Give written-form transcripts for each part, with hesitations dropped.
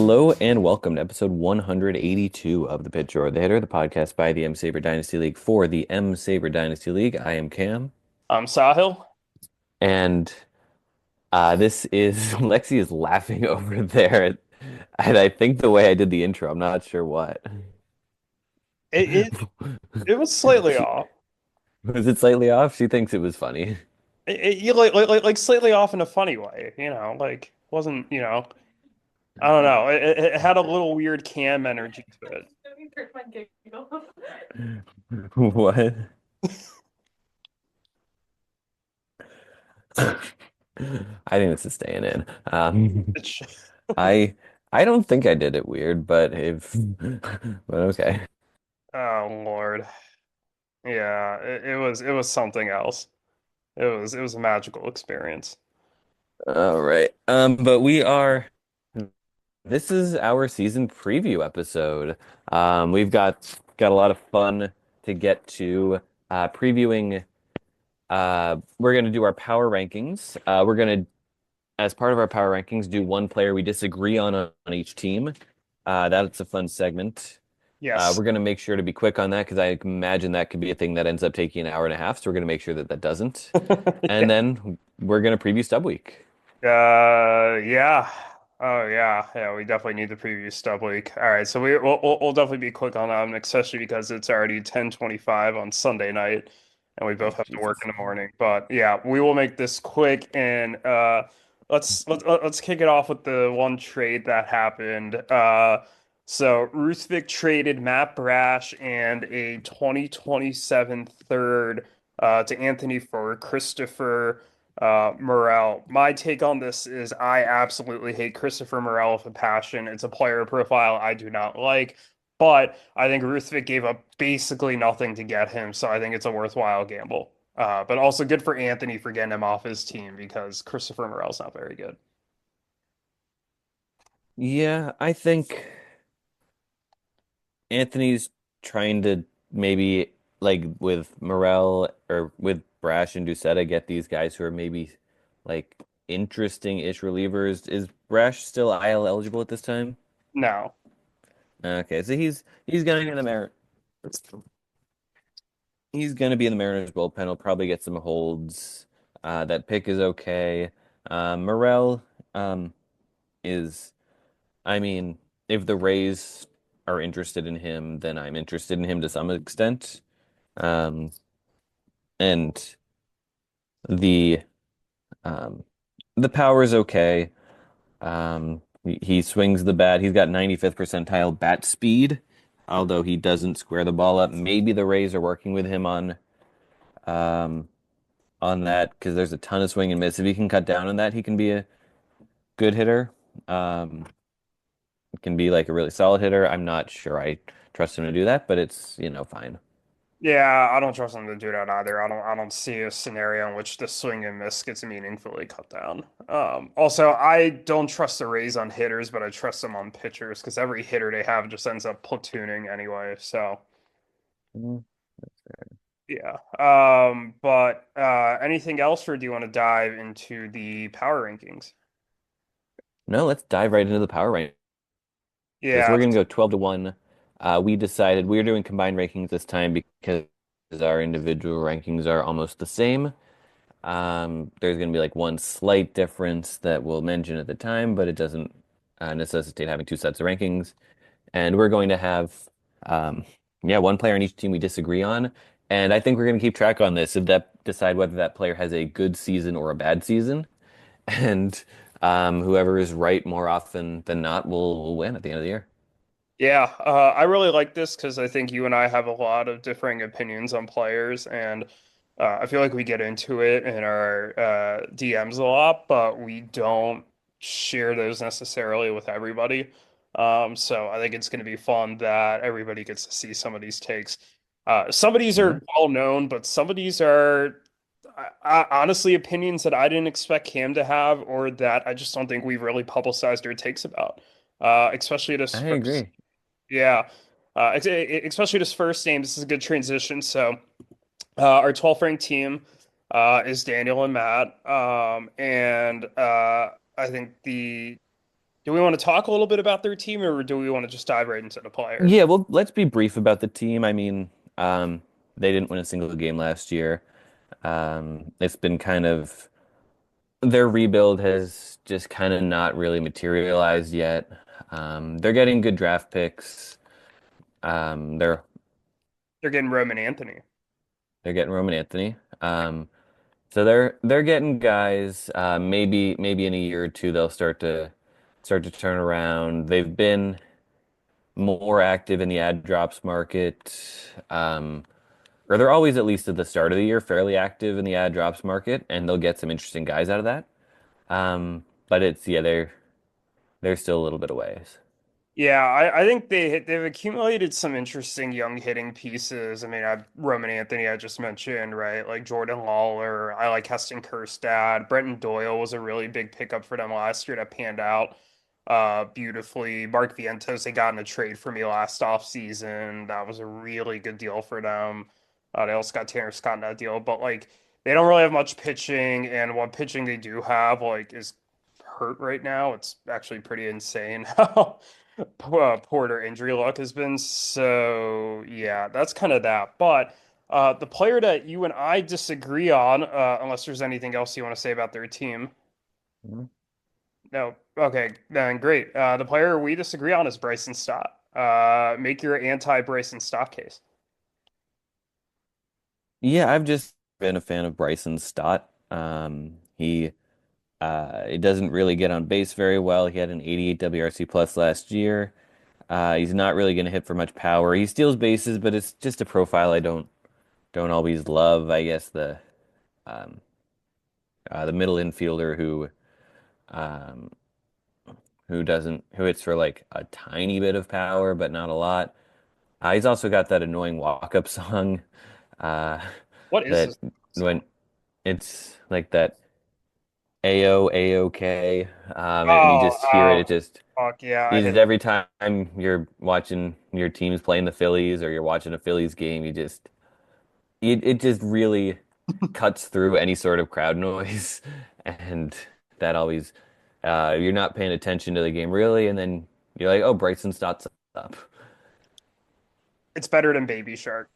Hello and welcome to episode 182 of The Pitch or the Hitter, the podcast by the M-SABR Dynasty League for the M-SABR Dynasty League. I am Cam, I'm Sahil. and this is Lexi is laughing over there, and I think the way I did the intro, I'm not sure what. It it, it was slightly She, off. was it slightly off? She thinks it was funny. Like slightly off in a funny way, like wasn't, I don't know. It had a little weird cam energy to it. What? I think this is staying in. It's, I I don't think I did it weird, but if but okay. oh Lord. Yeah, it was something else. It was a magical experience. All right. But we are this is our season preview episode. We've got a lot of fun to get to previewing we're gonna do our power rankings. We're gonna as part of our power rankings do one player we disagree on each team. That's a fun segment. Yes. We're going to make sure to be quick on that because I imagine that could be a thing that ends up taking an hour and a half. So we're going to make sure that that doesn't. Yeah. And then we're going to preview Stub Week. Yeah. Oh yeah. Yeah, we definitely need the preview stub week. All right, so we'll definitely be quick on that, one, especially because it's already 10:25 on Sunday night and we Oh, both have to work Jesus. in the morning. But yeah, we will make this quick and let's kick it off with the one trade that happened. So Ruthvik traded Matt Brash and a 2027 third to Anthony for Christopher Morel. My take on this is I absolutely hate Christopher Morel with a passion. It's a player profile I do not like, but I think Ruthvik gave up basically nothing to get him, so I think it's a worthwhile gamble. But also good for Anthony for getting him off his team because Christopher Morel's not very good. Yeah, I think Anthony's trying to maybe like with Morel or with Brash and Doucetta get these guys who are maybe like interesting-ish relievers. Is Brash still IL eligible at this time? No. Okay, so he's gonna be in the Mar he's gonna be in the Mariners bullpen. He'll probably get some holds. That pick is okay. Morel um, is, I mean, if the Rays are interested in him, then I'm interested in him to some extent. Um, and the um, the power is okay. He swings the bat. He's got 95th percentile bat speed, although he doesn't square the ball up. Maybe the Rays are working with him um, on that because there's a ton of swing and miss. If he can cut down on that, he can be a good hitter. Um, can be like a really solid hitter. I'm not sure I trust him to do that, but it's, fine. Yeah, I don't trust him to do that either. I don't see a scenario in which the swing and miss gets meaningfully cut down. Also, I don't trust the Rays on hitters, but I trust them on pitchers because every hitter they have just ends up platooning anyway. So Mm. yeah. But anything else, or do you want to dive into the power rankings? No, let's dive right into the power rankings. So Yeah, we're gonna go 12 to 1. We decided we are doing combined rankings this time because our individual rankings are almost the same. There's going to be like one slight difference that we'll mention at the time, but it doesn't necessitate having two sets of rankings. And we're going to have, um, yeah, one player on each team we disagree on. And I think we're going to keep track on this and that decide whether that player has a good season or a bad season. And whoever is right more often than not will win at the end of the year. yeah. I really like this because I think you and I have a lot of differing opinions on players, and I feel like we get into it in our DMs a lot, but we don't share those necessarily with everybody. So I think it's going to be fun that everybody gets to see some of these takes. Some of these Yeah, are well known, but some of these are honestly opinions that I didn't expect Cam to have, or that I just don't think we've really publicized our takes about. Especially this I first, agree. yeah, especially this first game. This is a good transition. So, our 12th ranked team is Daniel and Matt, and I think the Do we want to talk a little bit about their team, or do we want to just dive right into the players? Yeah, well, let's be brief about the team. I mean, they didn't win a single game last year. It's been kind of their rebuild has just kind of not really materialized yet. They're getting good draft picks. They're They're getting Roman Anthony. they're getting Roman Anthony. So they're getting guys. Maybe in a year or two they'll start to turn around. They've been more active in the ad drops market. Or they're always at least at the start of the year fairly active in the ad drops market, and they'll get some interesting guys out of that. But it's yeah, they're still a little bit away. Yeah, I think they've accumulated some interesting young hitting pieces. I mean, Roman Anthony I just mentioned, right? Like Jordan Lawler. I like Heston Kjerstad. Brenton Doyle was a really big pickup for them last year that panned out beautifully. Mark Vientos, they got in a trade for me last offseason. That was a really good deal for them. They also got Tanner Scott in that deal, but like they don't really have much pitching, and what pitching they do have like is hurt right now. It's actually pretty insane how poor their injury luck has been. So yeah, that's kind of that. But the player that you and I disagree on, unless there's anything else you want to say about their team. Mhm. No. Okay, then great. The player we disagree on is Bryson Stott. Make your anti-Bryson Stott case. Yeah, I've just been a fan of Bryson Stott. He doesn't really get on base very well. He had an 88 WRC plus last year. He's not really going to hit for much power. He steals bases, but it's just a profile I don't always love. I guess um, the middle infielder um, who hits for like a tiny bit of power, but not a lot. He's also got that annoying walk-up song uh, What is that this when song? it's like that AO AOK, and you Oh, just hear it. fuck yeah, I You just hit. every time you're watching your teams playing the Phillies or you're watching a Phillies game, it just really cuts through any sort of crowd noise, and that always you're not paying attention to the game really, and then you're like, oh, Bryson's not up. It's better than Baby Shark,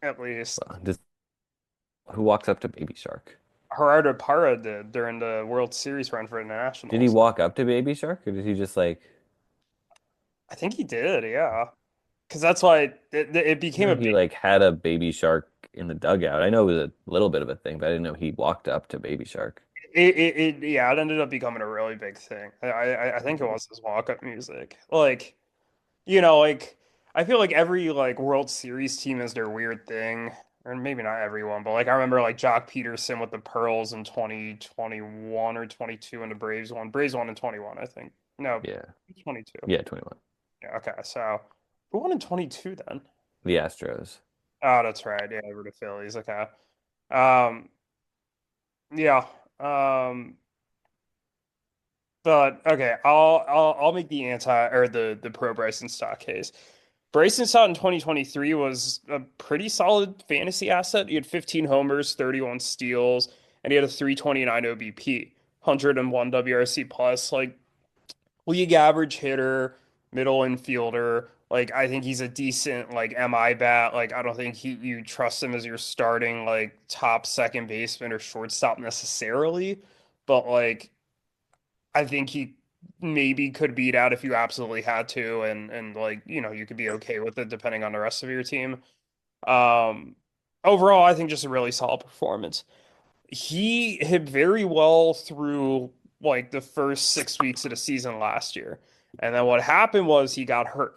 at least. Just who walks up to Baby Shark? Gerardo Parra did during the World Series run for the Did he Nationals. walk up to Baby Shark, or did he just like? I think he did, yeah. Because that's why it I became know a he big. like had a Baby Shark in the dugout. I know it was a little bit of a thing, but I didn't know he walked up to Baby Shark. Yeah, it ended up becoming a really big thing. I think it was his walk-up music. Like, like I feel like every like World Series team has their weird thing, or maybe not everyone, but like I remember like Jock Peterson with the Pearls in 2021 or 22 and the Braves won. Braves won in 21, I think. No, Yeah, 22. yeah, 21. Yeah, okay, so who won in 22 then? The Astros. Oh, that's right. Yeah, they were the Phillies. Okay. Um, yeah. Um, but okay, I'll make the anti or the pro Bryson Stott case. Bryson Stott in 2023 was a pretty solid fantasy asset. He had 15 homers, 31 steals, and he had a 329 OBP, 101 WRC plus. Like league average hitter, middle infielder. Like I think he's a decent like MI bat. Like I don't think you trust him as your starting like top second baseman or shortstop necessarily, but like I think he maybe could beat out if you absolutely had to, and like you could be okay with it depending on the rest of your team. Um, Overall, I think just a really solid performance. He hit very well through like the first 6 weeks of the season last year. And then what happened was he got hurt.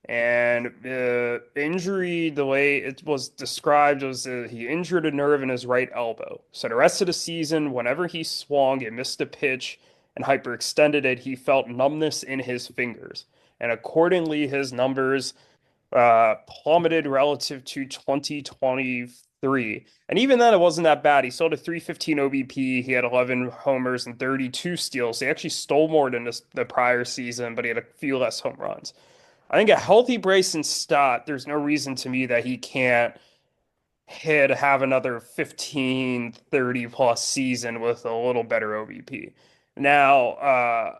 And the injury, the way it was described, was he injured a nerve in his right elbow. So the rest of the season, whenever he swung, it missed a pitch and hyperextended it, he felt numbness in his fingers. And accordingly, his numbers plummeted relative to 2023. And even then, it wasn't that bad. He sold a 315 OBP. He had 11 homers and 32 steals. He actually stole more than the prior season, but he had a few less home runs. I think a healthy Bryson Stott, there's no reason to me that he can't have another 15, 30 plus season with a little better OBP. Now,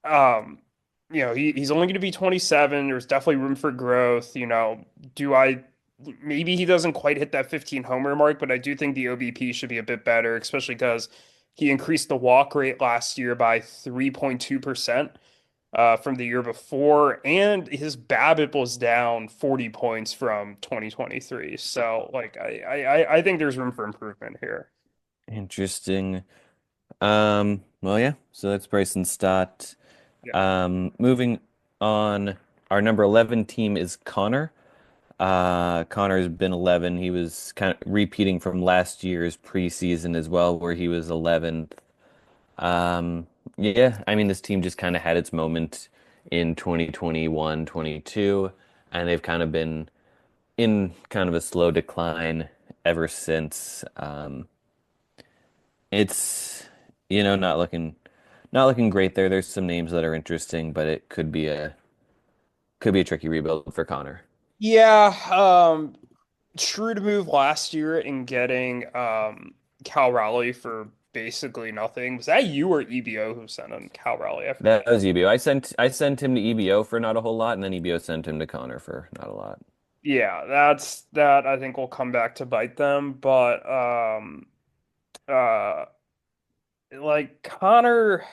Um, he's only going to be 27. There's definitely room for growth. Do I maybe he doesn't quite hit that 15 homer mark, but I do think the OBP should be a bit better, especially because he increased the walk rate last year by 3.2%. From the year before, and his BABIP was down 40 points from 2023. So, like, I think there's room for improvement here. Interesting. Well, yeah. So that's Bryson Stott. Yeah. Moving on, our number 11 team is Connor. Connor's been 11. He was kind of repeating from last year's preseason as well, where he was 11th. Yeah, I mean, this team just kind of had its moment in 2021, 22, and they've kind of been in kind of a slow decline ever since. It's, not looking great there. There's some names that are interesting, but it could be a tricky rebuild for Connor. Yeah, true to move last year in getting Cal Raleigh for basically nothing. Was that you or EBO who sent him Cal Raleigh? I forget. That was EBO. I sent him to EBO for not a whole lot, and then EBO sent him to Connor for not a lot. Yeah, that I think will come back to bite them. But uh like Connor.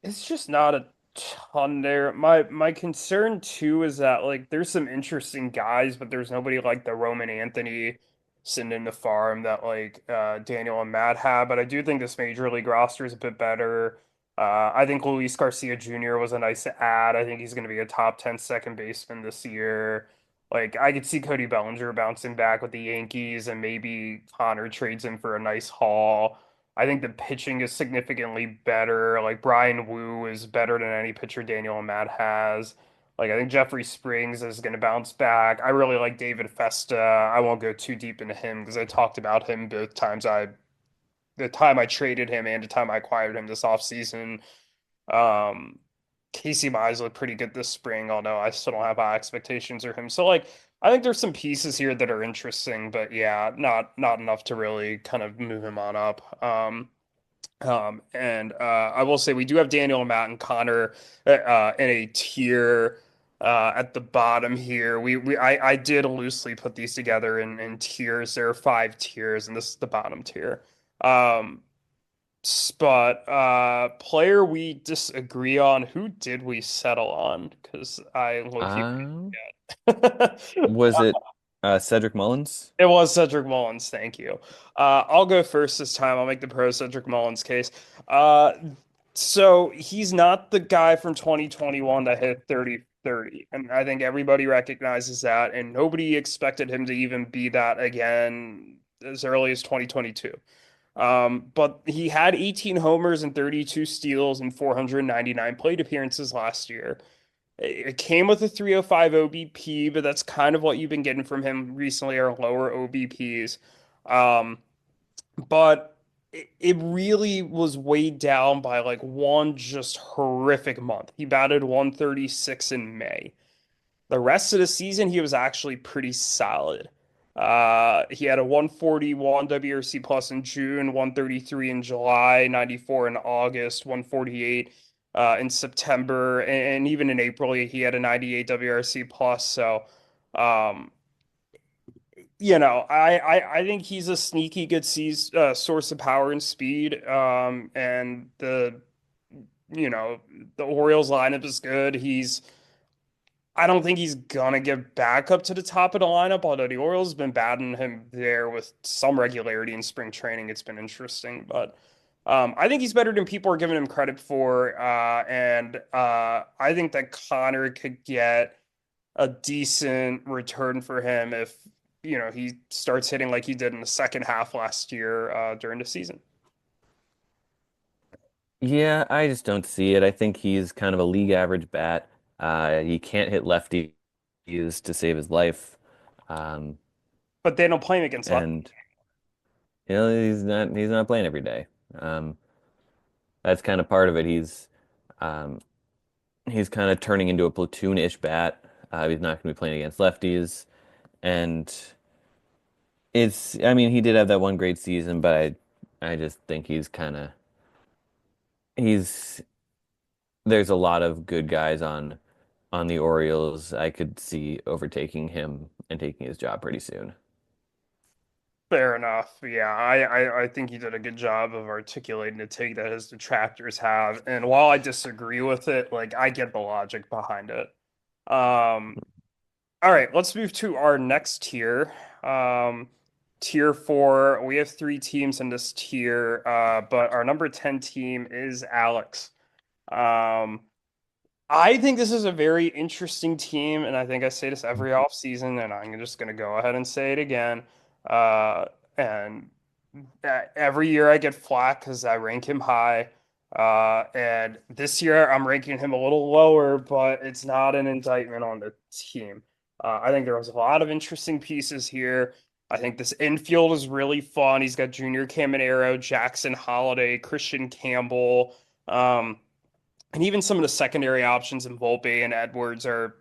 It's just not a ton there. My concern too is that like there's some interesting guys, but there's nobody like the Roman Anthony sitting in the farm that like Daniel and Matt have. But I do think this major league roster is a bit better. I think Luis Garcia Jr. was a nice add. I think he's going to be a top 10 second baseman this year. Like I could see Cody Bellinger bouncing back with the Yankees, and maybe Connor trades him for a nice haul. I think the pitching is significantly better. Like Brian Wu is better than any pitcher Daniel and Matt has. Like I think Jeffrey Springs is going to bounce back. I really like David Festa. I won't go too deep into him because I talked about him both times the time I traded him and the time I acquired him this offseason. Um, Casey Mize looked pretty good this spring, although I still don't have high expectations for him. So like I think there's some pieces here that are interesting, but yeah, not enough to really kind of move him on up. And I will say we do have Daniel, Matt, and Connor in a tier at the bottom here. I did loosely put these together in tiers. There are 5 tiers, and this is the bottom tier. Um, but player we disagree on. Who did we settle on? Because I low key Um, forget. was it Cedric Mullins? It was Cedric Mullins, thank you. I'll go first this time. I'll make the pro Cedric Mullins case. Uh, so he's not the guy from 2021 that hit 30-30, and I think everybody recognizes that, and nobody expected him to even be that again as early as 2022. But he had 18 homers and 32 steals and 499 plate appearances last year. It came with a 305 OBP, but that's kind of what you've been getting from him recently are lower OBPs. Um, but it really was weighed down by like one just horrific month. He batted 136 in May. The rest of the season, he was actually pretty solid. He had a 141 WRC plus in June, 133 in July, 94 in August, 148 in September, and even in April, he had a 98 WRC plus. So, um, I think he's a sneaky good source of power and speed. And the Orioles lineup is good. I don't think he's gonna get back up to the top of the lineup, although the Orioles have been batting him there with some regularity in spring training. It's been interesting, but I think he's better than people are giving him credit for. And I think that Connor could get a decent return for him if, he starts hitting like he did in the second half last year during the season. Yeah, I just don't see it. I think he's kind of a league average bat. He can't hit lefties to save his life. Um, But they don't play him against left. and he's not playing every day. Um, that's kind of part of it. Um, he's kind of turning into a platoon-ish bat. He's not going to be playing against lefties, and I mean, he did have that one great season, but I just think he's kind of he's there's a lot of good guys on the Orioles. I could see overtaking him and taking his job pretty soon. Fair enough. Yeah, I think he did a good job of articulating the take that his detractors have. And while I disagree with it, like I get the logic behind it. Um, all right, let's move to our next tier. Um, tier four. We have three teams in this tier, but our number 10 team is Alex. Um, I think this is a very interesting team, and I think I say this every offseason, and I'm just going to go ahead and say it again. And every year I get flack because I rank him high. And this year I'm ranking him a little lower, but it's not an indictment on the team. I think there was a lot of interesting pieces here. I think this infield is really fun. He's got Junior Caminero, Jackson Holiday, Christian Campbell. And even some of the secondary options in Volpe and Edwards are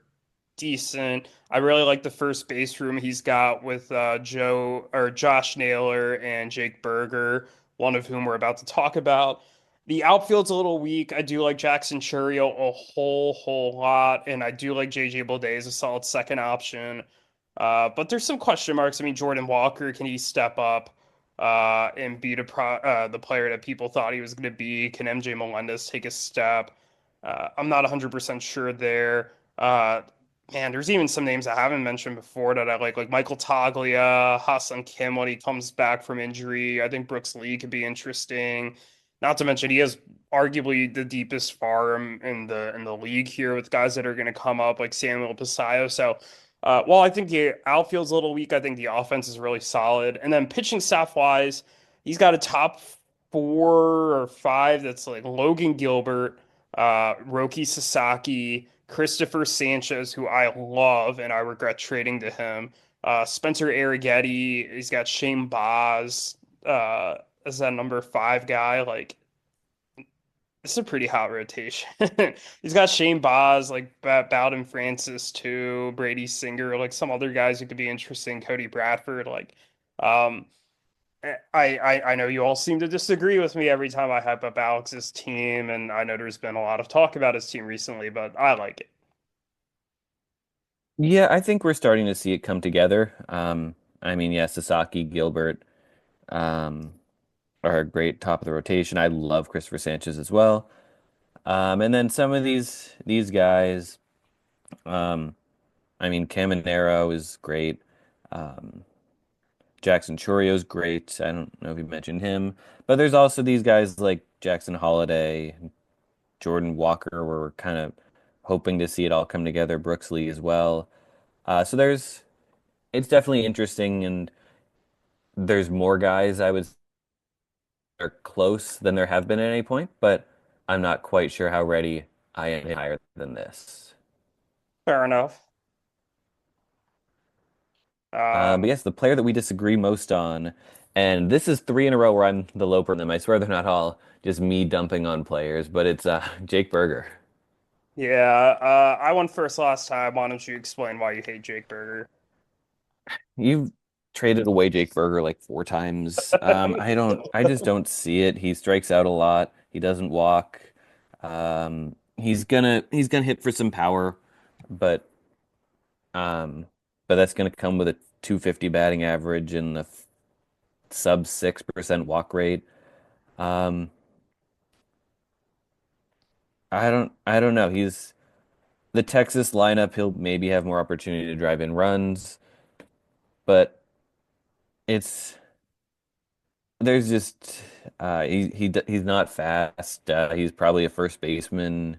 decent. I really like the first base room he's got with Joe or Josh Naylor and Jake Berger, one of whom we're about to talk about. The outfield's a little weak. I do like Jackson Chourio a whole lot, and I do like JJ Bleday as a solid second option. But there's some question marks. I mean, Jordan Walker, can he step up and be the player that people thought he was going to be? Can MJ Melendez take a step? I'm not 100% sure there. Uh, Man, there's even some names I haven't mentioned before that I like Michael Toglia, Hassan Kim when he comes back from injury. I think Brooks Lee could be interesting. Not to mention he has arguably the deepest farm in the league here with guys that are going to come up like Samuel Pasayo. So, while I think the outfield's a little weak, I think the offense is really solid. And then pitching staff wise, he's got a top four or five that's like Logan Gilbert, Roki Sasaki. Christopher Sanchez, who I love and I regret trading to him. Spencer Arrighetti, he's got Shane Baz as that number five guy. Like, it's a pretty hot rotation. He's got Shane Baz, like Bowden Francis too, Brady Singer, like some other guys who could be interesting. Cody Bradford, like, um, I know you all seem to disagree with me every time I hype up Alex's team, and I know there's been a lot of talk about his team recently, but I like it. Yeah, I think we're starting to see it come together. I mean, yeah, Sasaki, Gilbert, um, are a great top of the rotation. I love Christopher Sanchez as well. And then some of these guys, um, I mean, Caminero is great. Um, Jackson Chourio is great. I don't know if you mentioned him, but there's also these guys like Jackson Holiday, Jordan Walker. Where we're kind of hoping to see it all come together. Brooks Lee as well. So it's definitely interesting, and there's more guys I would say are close than there have been at any point, but I'm not quite sure how ready I am higher than this. Fair enough. But Um, yes, the player that we disagree most on, and this is three in a row where I'm the low for them. I swear they're not all just me dumping on players, but it's Jake Berger. yeah, I went first last time. Why don't you explain why you hate Jake Berger? You've traded away Jake Berger like four times. I just don't see it. He strikes out a lot. He doesn't walk. He's gonna hit for some power, but um, but that's gonna come with a 250 batting average and a sub 6% walk rate. Um, I don't know. He's the Texas lineup. He'll maybe have more opportunity to drive in runs, but it's there's just he's not fast. He's probably a first baseman,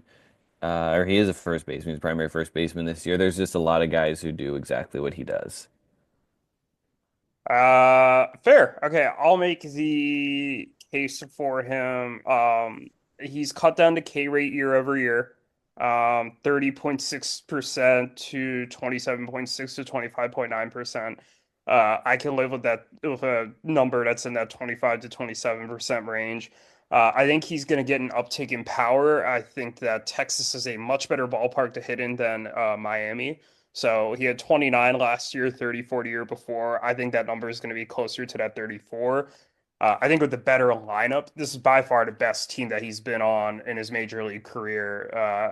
or he is a first baseman. He's a primary first baseman this year. There's just a lot of guys who do exactly what he does. Fair. Okay, I'll make the case for him. He's cut down the K rate year over year, 30.6% to 27.6 to 25.9%. I can live with that with a number that's in that 25 to 27% range. I think he's going to get an uptick in power. I think that Texas is a much better ballpark to hit in than Miami. So he had 29 last year, 34 the year before. I think that number is going to be closer to that 34. I think with the better lineup, this is by far the best team that he's been on in his major league career.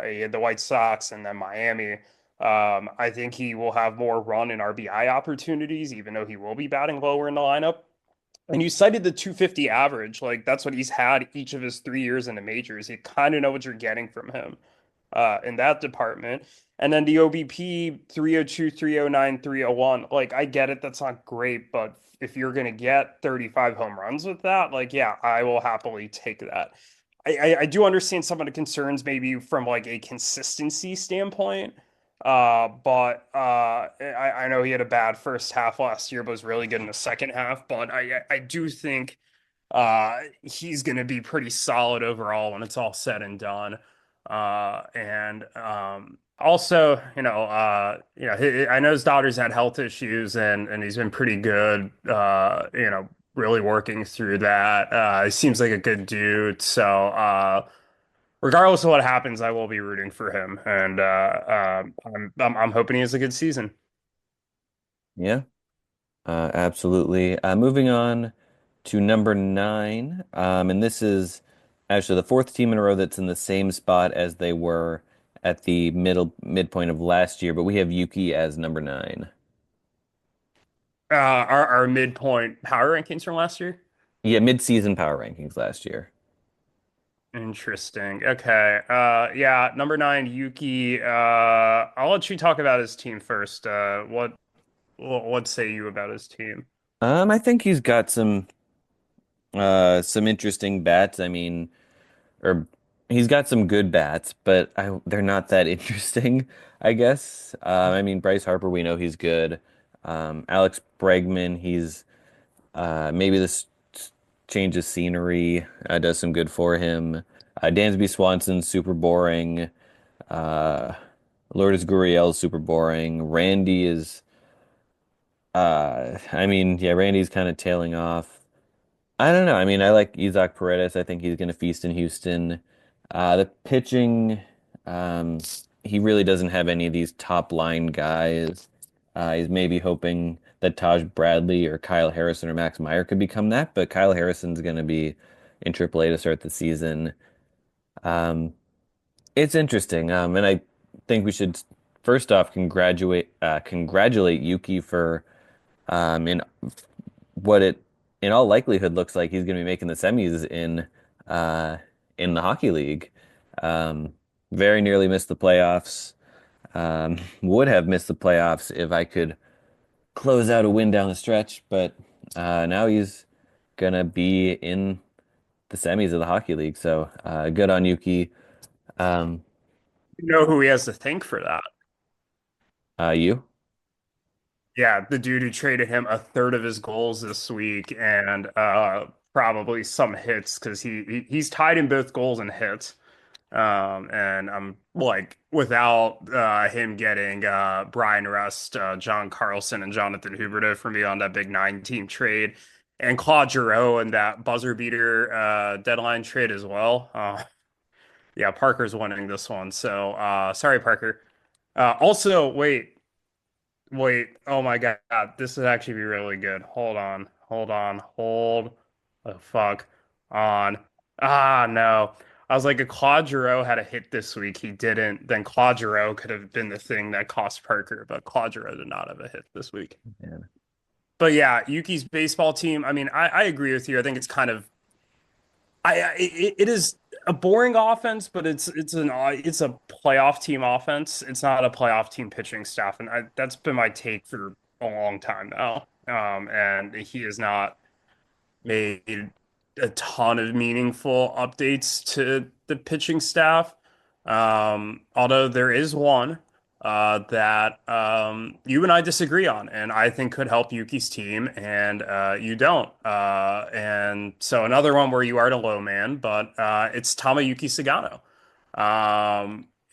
He had the White Sox and then Miami. I think he will have more run and RBI opportunities, even though he will be batting lower in the lineup. And you cited the 250 average, like that's what he's had each of his 3 years in the majors. You kind of know what you're getting from him in that department. And then the OBP 302, 309, 301. Like I get it, that's not great, but if you're gonna get 35 home runs with that, like yeah, I will happily take that. I do understand some of the concerns maybe from like a consistency standpoint. I know he had a bad first half last year, but was really good in the second half. But I do think he's going to be pretty solid overall when it's all said and done. And Also, I know his daughter's had health issues, and he's been pretty good. Really working through that. He seems like a good dude. Regardless of what happens, I will be rooting for him, and I'm hoping he has a good season. Yeah, absolutely. Moving on to number nine, and this is actually the fourth team in a row that's in the same spot as they were at the midpoint of last year, but we have Yuki as number nine. Our midpoint power rankings from last year. Yeah, mid-season power rankings last year. Interesting. Okay. Yeah, number nine, Yuki. I'll let you talk about his team first. What say you about his team? I think he's got some interesting bats. I mean, or he's got some good bats, but they're not that interesting, I guess. I mean, Bryce Harper, we know he's good. Alex Bregman, he's maybe this change of scenery does some good for him. Dansby Swanson's super boring. Uh, Lourdes Gurriel's super boring. Randy is, I mean, yeah, Randy's kind of tailing off. I don't know. I mean, I like Isaac Paredes. I think he's going to feast in Houston. The pitching, um, he really doesn't have any of these top line guys. He's maybe hoping that Taj Bradley or Kyle Harrison or Max Meyer could become that, but Kyle Harrison's going to be in AAA to start the season. Um, it's interesting, and I think we should first off congratulate Yuki for in what it in all likelihood looks like he's going to be making the semis uh, in the hockey league. Um, very nearly missed the playoffs. Would have missed the playoffs if I could close out a win down the stretch, but now he's gonna be in the semis of the hockey league. So good on Yuki. Um, You know who he has to thank for that? you? Yeah, the dude who traded him a third of his goals this week and probably some hits because he's tied in both goals and hits. And I'm like, without him getting Brian Rust, John Carlson, and Jonathan Huberdeau for me on that big 9-team trade, and Claude Giroux and that buzzer beater deadline trade as well. Yeah, Parker's winning this one. So sorry, Parker. Also, wait. Oh my God, this would actually be really good. Hold the fuck on. Ah, no. I was like, if Claude Giroux had a hit this week, he didn't. Then Claude Giroux could have been the thing that cost Parker, but Claude Giroux did not have a hit this week. Man. But yeah, Yuki's baseball team. I mean, I agree with you. I think it's kind of it is a boring offense, but it's a playoff team offense. It's not a playoff team pitching staff, and that's been my take for a long time now. And he has not made a ton of meaningful updates to the pitching staff. Although there is one that you and I disagree on, and I think could help Yuki's team, and you don't. And so another one where you are the low man, but it's Tamayuki Sagano.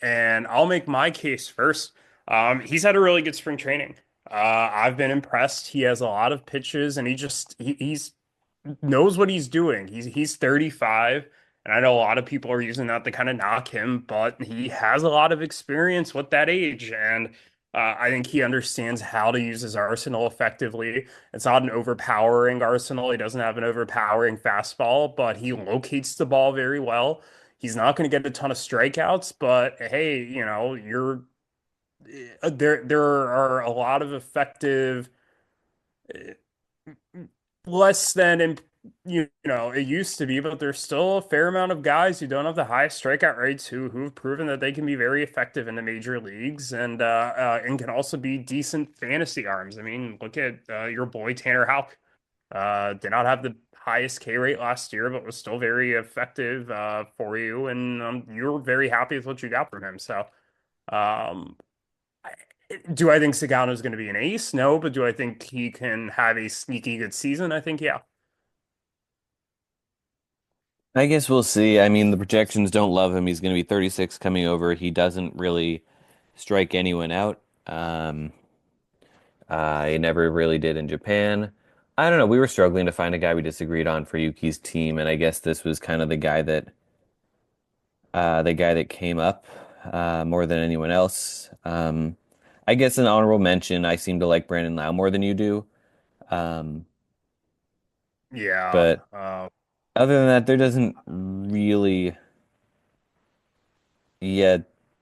And I'll make my case first. He's had a really good spring training. I've been impressed. He has a lot of pitches, and he's knows what he's doing. He's 35, and I know a lot of people are using that to kind of knock him, but he has a lot of experience with that age. And I think he understands how to use his arsenal effectively. It's not an overpowering arsenal. He doesn't have an overpowering fastball, but he locates the ball very well. He's not going to get a ton of strikeouts, but hey, you're there are a lot of effective less than it used to be, but there's still a fair amount of guys who don't have the highest strikeout rates who've proven that they can be very effective in the major leagues and can also be decent fantasy arms. I mean, look at your boy Tanner Houck. Did not have the highest K rate last year, but was still very effective for you, and you're very happy with what you got from him. So, um, do I think Sagano is going to be an ace? No, but do I think he can have a sneaky good season? I think yeah. I guess we'll see. I mean, the projections don't love him. He's going to be 36 coming over. He doesn't really strike anyone out. He never really did in Japan. I don't know. We were struggling to find a guy we disagreed on for Yuki's team, and I guess this was kind of the guy that came up more than anyone else. I guess an honorable mention. I seem to like Brandon Lau more than you do. Um, Yeah. but other than that, there doesn't really. Yeah,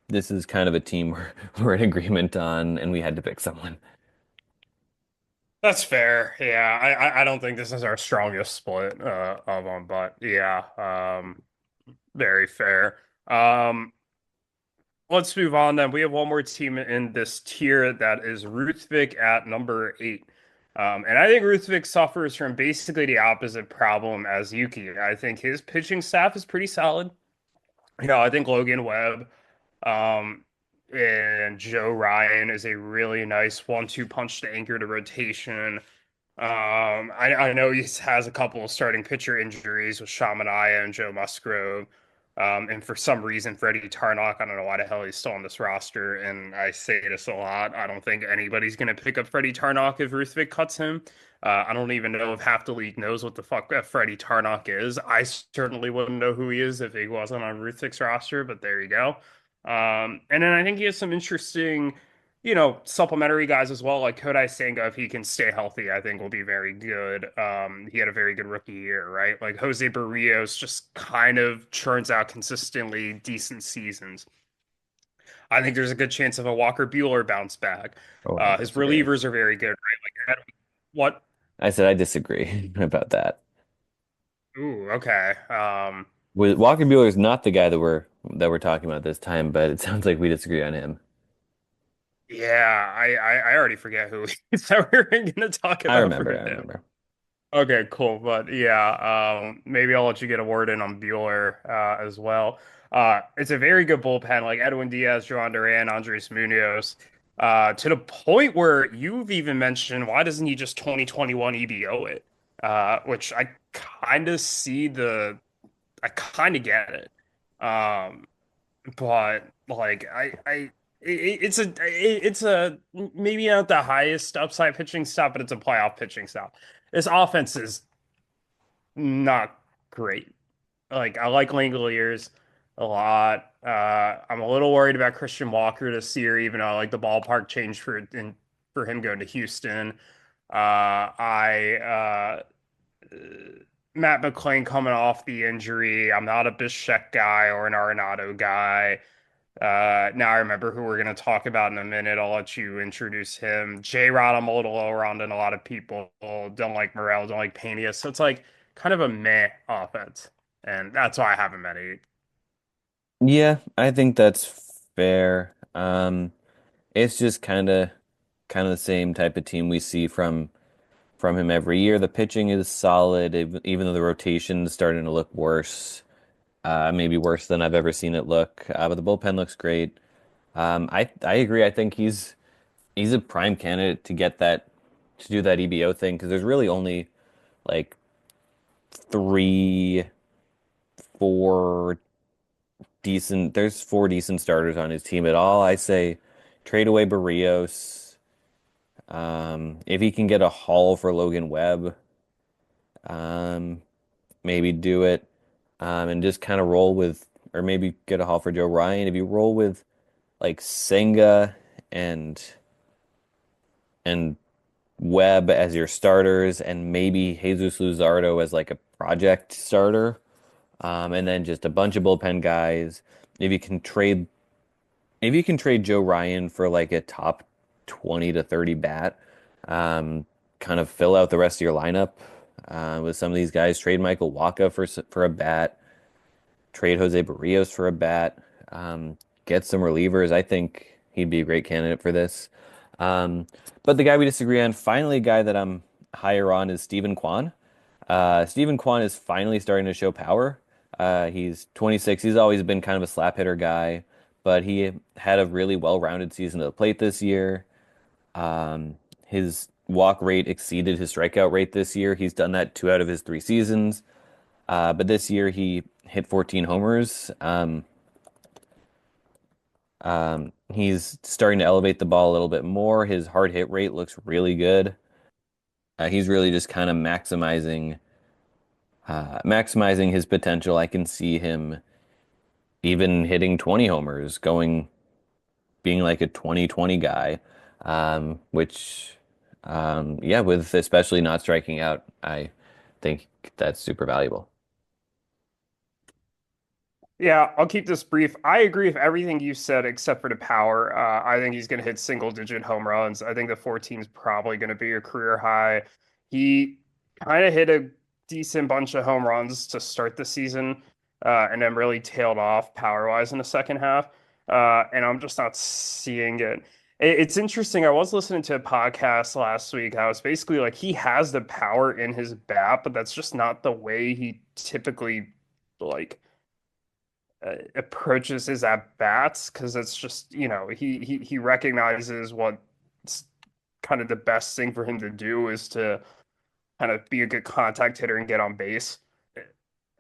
this is kind of a team we're in agreement on, and we had to pick someone. That's fair. Yeah, I don't think this is our strongest split of them, but yeah, very fair. Um, let's move on then. We have one more team in this tier that is Ruthvik at number 8. And I think Ruthvik suffers from basically the opposite problem as Yuki. I think his pitching staff is pretty solid. I think Logan Webb um, and Joe Ryan is a really nice 1-2 punch to anchor the rotation. I know he has a couple of starting pitcher injuries with Shamanaya and Joe Musgrove. And for some reason, Freddie Tarnok, I don't know why the hell he's still on this roster. And I say this a lot. I don't think anybody's going to pick up Freddie Tarnok if Ruthvik cuts him. I don't even know if half the league knows what the fuck Freddie Tarnok is. I certainly wouldn't know who he is if he wasn't on Ruthvik's roster, but there you go. And then I think he has some interesting supplementary guys as well, like Kodai Senga, if he can stay healthy, I think will be very good. He had a very good rookie year, right? Like Jose Barrios just kind of churns out consistently decent seasons. I think there's a good chance of a Walker Bueller bounce back. Oh, I His disagree. relievers are very good, right? Like what? I said I disagree about that. Ooh, okay. With Walker Buehler is not the guy that we're talking about this time, but it sounds like we disagree on him. Yeah, I already forget who that we were going to talk I about for remember. I him. remember. Okay, cool. But yeah, maybe I'll let you get a word in on Bueller as well. It's a very good bullpen, like Edwin Diaz, Joan Duran, Andres Munoz, to the point where you've even mentioned why doesn't he just 2021 EBO it? Which I kind of get it. Um, but like it's a maybe not the highest upside pitching stop, but it's a playoff pitching stop. This offense is not great. Like I like Langoliers a lot. I'm a little worried about Christian Walker this year, even though I like the ballpark change for him going to Houston. I Matt McClain coming off the injury. I'm not a Bichette guy or an Arenado guy. Now I remember who we're going to talk about in a minute. I'll let you introduce him. J-Rod, I'm a little lower on than a lot of people. Don't like Morel, don't like Pena. So it's like kind of a meh offense. And that's why I have him at 8. Yeah, I think that's fair. It's just kind of the same type of team we see from him every year. The pitching is solid, even though the rotation's starting to look worse. Maybe worse than I've ever seen it look. But the bullpen looks great. I agree. I think he's a prime candidate to do that EBO thing because there's really only like three, four there's four decent starters on his team at all. I say trade away Barrios. If he can get a haul for Logan Webb, um, maybe do it. And just kind of roll with, or maybe get a haul for Joe Ryan. If you roll with like Senga and and Webb as your starters, and maybe Jesus Luzardo as like a project starter, and then just a bunch of bullpen guys. If you can trade, if you can trade Joe Ryan for like a top 20 to 30 bat, um, kind of fill out the rest of your lineup with some of these guys. Trade Michael Wacha for a bat. Trade Jose Barrios for a bat. Um, get some relievers. I think he'd be a great candidate for this. Um, but the guy we disagree on, finally, a guy that I'm higher on is Stephen Kwan. Stephen Kwan is finally starting to show power. He's 26. He's always been kind of a slap hitter guy, but he had a really well-rounded season at the plate this year. His walk rate exceeded his strikeout rate this year. He's done that 2 out of his 3 seasons. But this year he hit 14 homers. He's starting to elevate the ball a little bit more. His hard hit rate looks really good. He's really just kind of maximizing his potential. I can see him even hitting 20 homers, being like a 20-20 guy, which yeah, with especially not striking out, I think that's super valuable. Yeah, I'll keep this brief. I agree with everything you said except for the power. I think he's going to hit single-digit home runs. I think the 14 is probably going to be a career high. He kind of hit a decent bunch of home runs to start the season, and then really tailed off power-wise in the second half. And I'm just not seeing it. It's interesting. I was listening to a podcast last week. I was basically like, he has the power in his bat, but that's just not the way he typically like approaches his at bats because it's just he recognizes what's kind of the best thing for him to do is to kind of be a good contact hitter and get on base.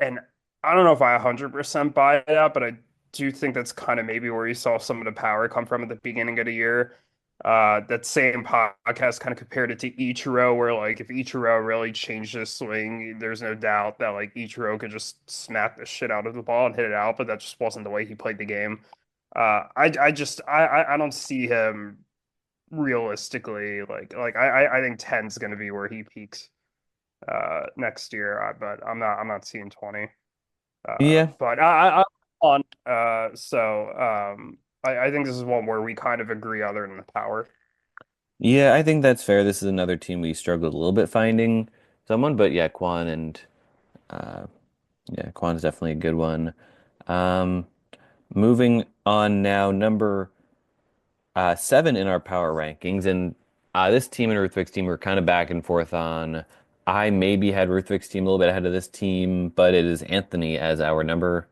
And I don't know if I 100% buy that, but I do think that's kind of maybe where you saw some of the power come from at the beginning of the year. That same podcast kind of compared it to Ichiro, where like if Ichiro really changed his swing, there's no doubt that like Ichiro could just smack the shit out of the ball and hit it out, but that just wasn't the way he played the game. I don't see him realistically I think 10 is going to be where he peaks next year, but I'm not seeing 20. Yeah, But I'm on. I think this is one where we kind of agree other than the power. yeah, I think that's fair. This is another team we struggled a little bit finding someone, but yeah, uh, Quan is definitely a good one. Um, moving on now, number 7 in our power rankings, and this team and Ruthvik's team were kind of back and forth on. I maybe had Ruthvik's team a little bit ahead of this team, but it is Anthony as our number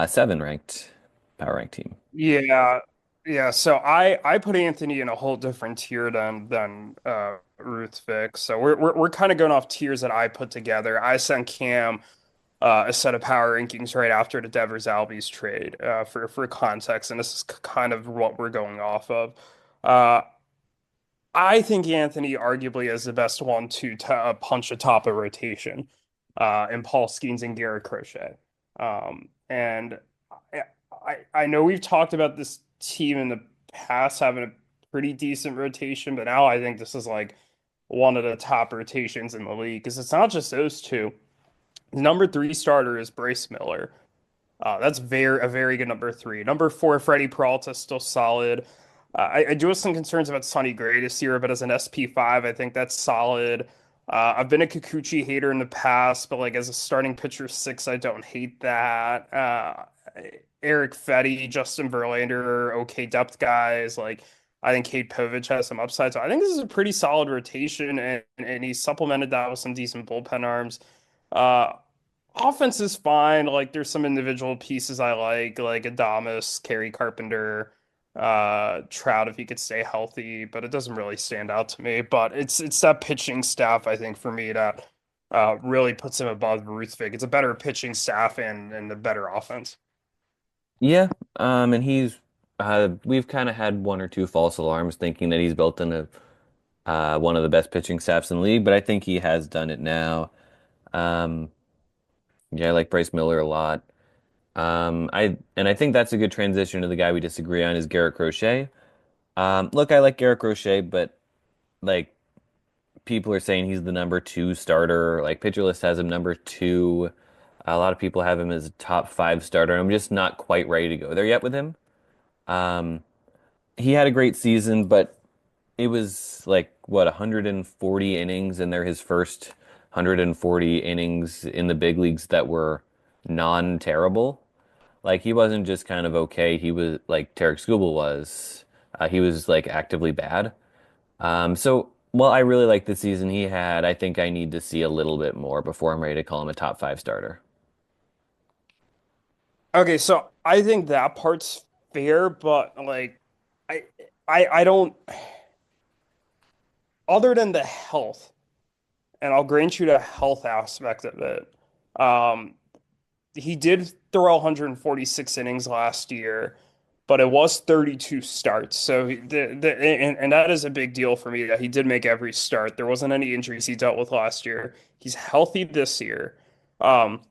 7 ranked power rank team. Yeah, yeah. So I put Anthony in a whole different tier than Ruth Vic. So we're kind of going off tiers that I put together. I sent Cam a set of power rankings right after the Devers Albies trade for context, and this is kind of what we're going off of. Uh, I think Anthony arguably is the best one to punch atop a rotation, and Paul Skeens and Garrett Crochet. And I know we've talked about this team in the past having a pretty decent rotation, but now I think this is like one of the top rotations in the league because it's not just those two. Number three starter is Bryce Miller. That's a very good number three. Number four, Freddie Peralta, still solid. I do have some concerns about Sonny Gray this year, but as an SP5, I think that's solid. I've been a Kikuchi hater in the past, but like as a starting pitcher six, I don't hate that. Eric Fetty, Justin Verlander, okay depth guys. Like I think Kate Povich has some upside. So I think this is a pretty solid rotation, and he supplemented that with some decent bullpen arms. Uh, Offense is fine. Like there's some individual pieces I like Adamas, Kerry Carpenter, Trout if he could stay healthy, but it doesn't really stand out to me. But it's that pitching staff I think for me that really puts him above Ruthvik. It's a better pitching staff and a better offense. Yeah, and we've kind of had one or two false alarms thinking that he's built in one of the best pitching staffs in the league, but I think he has done it now. Um, yeah, I like Bryce Miller a lot. I think that's a good transition to the guy we disagree on is Garrett Crochet. Look, I like Garrett Crochet, but like people are saying he's the number two starter. Like Pitcher List has him number two. A lot of people have him as a top five starter. I'm just not quite ready to go there yet with him. Um, he had a great season, but it was like what 140 innings, and they're his first 140 innings in the big leagues that were non-terrible. Like he wasn't just kind of okay. He was like Tarek Skubal was. He was like actively bad. So while I really like the season he had, I think I need to see a little bit more before I'm ready to call him a top five starter. Okay, so I think that part's fair, but like I I don't other than the health, and I'll grant you the health aspect of it. Um, he did throw 146 innings last year, but it was 32 starts. So and that is a big deal for me that he did make every start. There wasn't any injuries he dealt with last year. He's healthy this year. Um,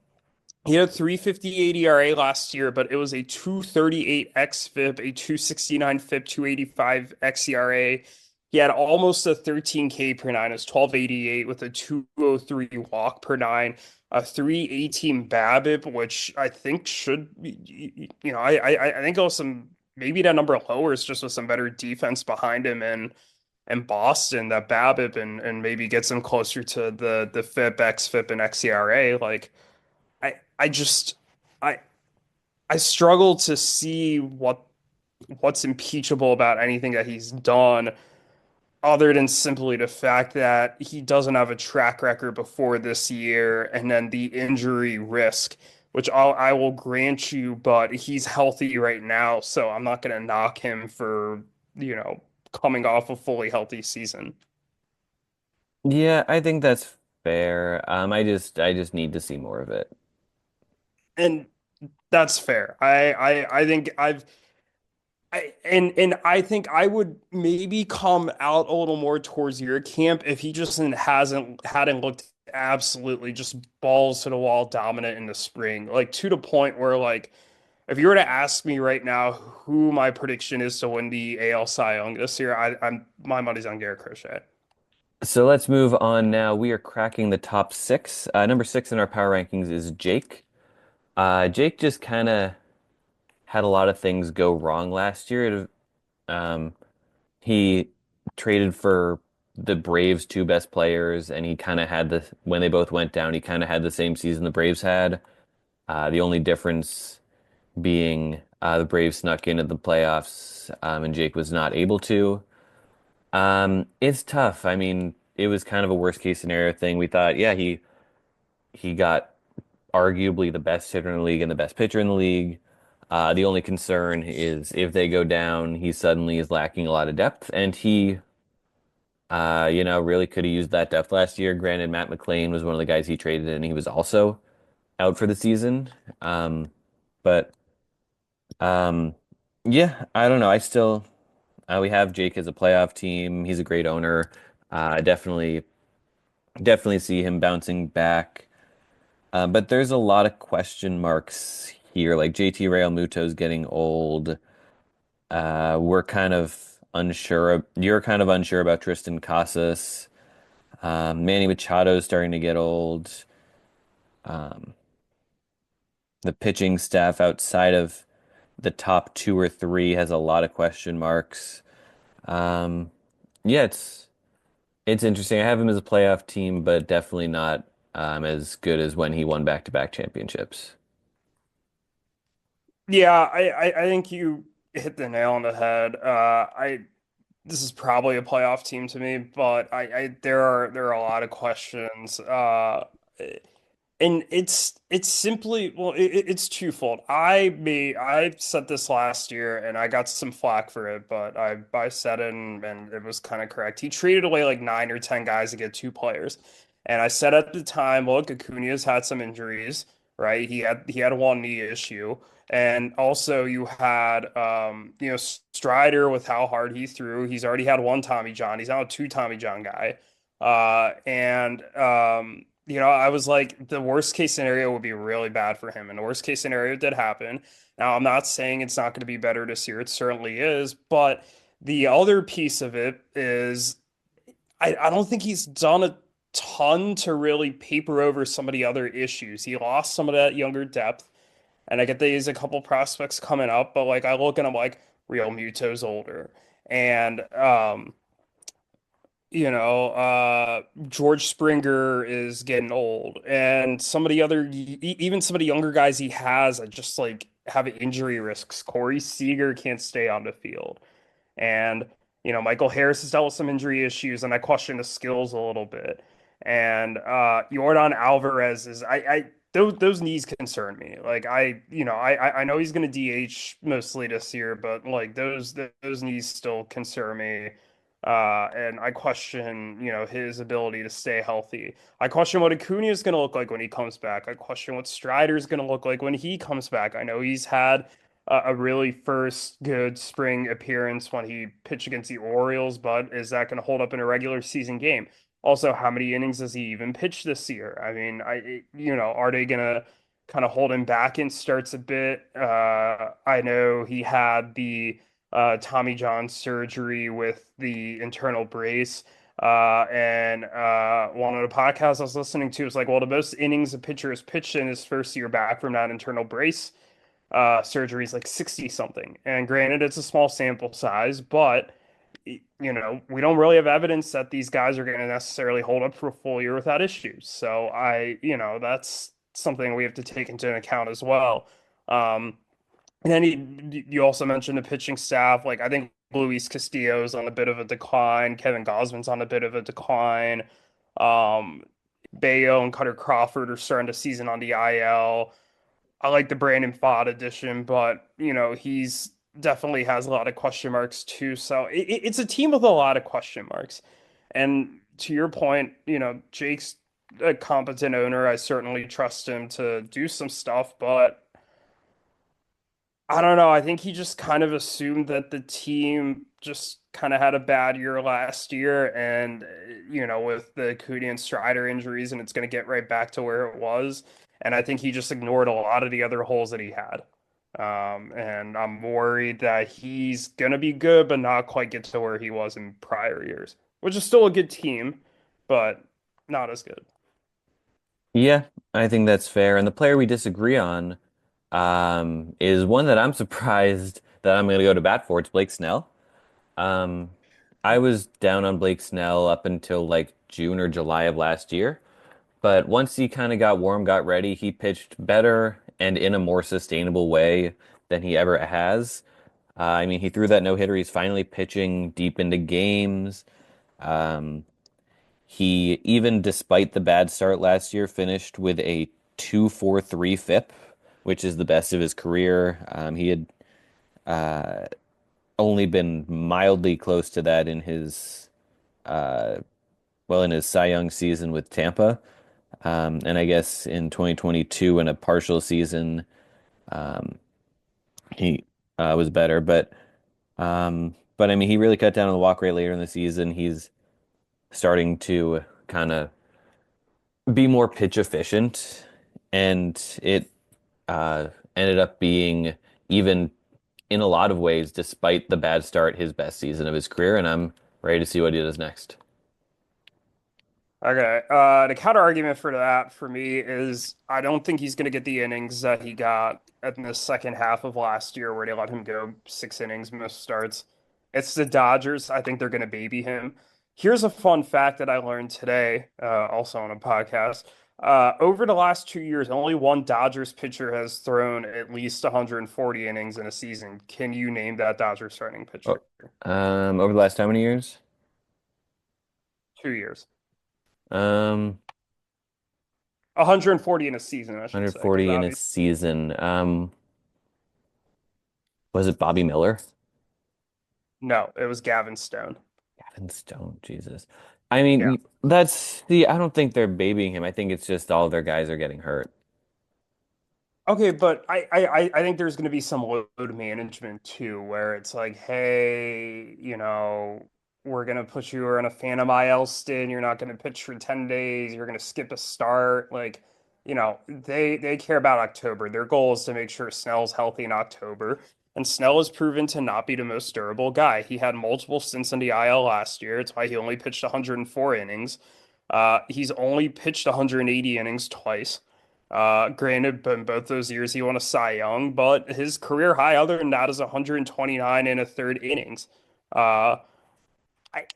he had a 358 ERA last year, but it was a 238 xFIP, a 269 FIP, 285 xERA. He had almost a 13K per nine. It was 1288 with a 203 walk per nine, a 318 BABIP, which I think should be, I think it was some maybe that number lowers just with some better defense behind him and Boston that BABIP and maybe gets him closer to the FIP, xFIP, and xERA. Like I just I I struggle to see what's impeachable about anything that he's done other than simply the fact that he doesn't have a track record before this year and then the injury risk, which I will grant you, but he's healthy right now, so I'm not going to knock him for, coming off a fully healthy season. Yeah, I think that's fair. I just need to see more of it. And that's fair. I think and I think I would maybe come out a little more towards your camp if he just hadn't looked absolutely just balls to the wall dominant in the spring, like to the point where like if you were to ask me right now who my prediction is to win the AL Cy Young this year, I'm my money's on Garrett Crochet. So let's move on now. We are cracking the top six. Number six in our power rankings is Jake. Jake just kind of had a lot of things go wrong last year. Um, he traded for the Braves' two best players, and he kind of had when they both went down, he kind of had the same season the Braves had. The only difference being the Braves snuck into the playoffs, and Jake was not able to. It's tough. I mean, it was kind of a worst case scenario thing. We thought, yeah, he got arguably the best hitter in the league and the best pitcher in the league. The only concern is if they go down, he suddenly is lacking a lot of depth, and really could have used that depth last year. Granted, Matt McLean was one of the guys he traded, and he was also out for the season. Um, but um, yeah, I don't know. We have Jake as a playoff team. He's a great owner. Definitely see him bouncing back. But there's a lot of question marks here. Like JT Realmuto's getting old. We're kind of unsure. You're kind of unsure about Tristan Casas. Manny Machado's starting to get old. Um, the pitching staff outside of the top two or three has a lot of question marks. Um, yeah, it's interesting. I have him as a playoff team, but definitely not as good as when he won back-to-back championships. Yeah, I think you hit the nail on the head. I This is probably a playoff team to me, but I there are a lot of questions. And it's simply well, it's twofold. I said this last year, and I got some flack for it, but I said it, and it was kind of correct. He traded away like 9 or 10 guys to get two players, and I said at the time, look, Acuna's had some injuries, right? He had one knee issue. And also you had Strider with how hard he threw. He's already had one Tommy John. He's now a two Tommy John guy. And I was like, the worst case scenario would be really bad for him. And the worst case scenario did happen. Now, I'm not saying it's not going to be better this year. It certainly is. But the other piece of it is I don't think he's done a ton to really paper over some of the other issues. He lost some of that younger depth, and I get that he's a couple prospects coming up, but like I look and I'm like, Real Muto's older. And George Springer is getting old, and some of the other, even some of the younger guys he has, are just like have injury risks. Corey Seager can't stay on the field. And, Michael Harris has dealt with some injury issues, and I question his skills a little bit. And Yordan Alvarez those knees concern me. Like I know he's going to DH mostly this year, but like those knees still concern me. And I question, his ability to stay healthy. I question what Acuna is going to look like when he comes back. I question what Strider is going to look like when he comes back. I know he's had a really first good spring appearance when he pitched against the Orioles, but is that going to hold up in a regular season game? Also, how many innings does he even pitch this year? I mean, are they going to kind of hold him back in starts a bit? I know he had the Tommy John surgery with the internal brace. And one of the podcasts I was listening to was like, well, the most innings a pitcher has pitched in his first year back from that internal brace surgery is like 60 something. And granted, it's a small sample size, but we don't really have evidence that these guys are going to necessarily hold up for a full year without issues. So that's something we have to take into account as well. And then you also mentioned the pitching staff. Like I think Luis Castillo's on a bit of a decline. Kevin Gausman's on a bit of a decline. Um, Bayo and Cutter Crawford are starting to season on the IL. I like the Brandon Pfaadt addition, but he's definitely has a lot of question marks too. So it's a team with a lot of question marks. And to your point, Jake's a competent owner. I certainly trust him to do some stuff, but I don't know. I think he just kind of assumed that the team just kind of had a bad year last year, and with the Cootie and Strider injuries, and it's going to get right back to where it was. And I think he just ignored a lot of the other holes that he had. And I'm worried that he's going to be good, but not quite get to where he was in prior years, which is still a good team, but not as good. Yeah, I think that's fair. And the player we disagree on is one that I'm surprised that I'm going to go to bat for. It's Blake Snell. Um, I was down on Blake Snell up until like June or July of last year. But once he kind of got warm, got ready, he pitched better and in a more sustainable way than he ever has. I mean, he threw that no-hitter. He's finally pitching deep into games. Um, he, even despite the bad start last year, finished with a 2.43 FIP, which is the best of his career. He had uh, only been mildly close to that in his uh, in his Cy Young season with Tampa. And I guess in 2022, in a partial season, um, he was better. But I mean, he really cut down on the walk rate later in the season. He's starting to kind of be more pitch efficient, and it ended up being even in a lot of ways, despite the bad start, his best season of his career. And I'm ready to see what he does next. Okay. The counter argument for that for me is I don't think he's going to get the innings that he got in the second half of last year where they let him go 6 innings, most starts. It's the Dodgers. I think they're going to baby him. Here's a fun fact that I learned today, also on a podcast. Over the last 2 years, only one Dodgers pitcher has thrown at least 140 innings in a season. Can you name that Dodgers starting Oh, pitcher? over the last how many years? 2 years. Um, 140 in a season, I should say, because 140 in a obviously. season. Was it Bobby Miller? No, it was Gavin Stone. Gavin Stone, Jesus. I Yeah. mean, that's the, I don't think they're babying him. I think it's just all their guys are getting hurt. Okay, but I think there's going to be some load management too, where it's like, hey, we're going to put you in a Phantom IL stint. You're not going to pitch for 10 days. You're going to skip a start. Like, they care about October. Their goal is to make sure Snell's healthy in October. And Snell has proven to not be the most durable guy. He had multiple stints in the IL last year. It's why he only pitched 104 innings. He's only pitched 180 innings twice. Granted, in both those years he won a Cy Young, but his career high other than that is 129 and a third innings. Uh, I,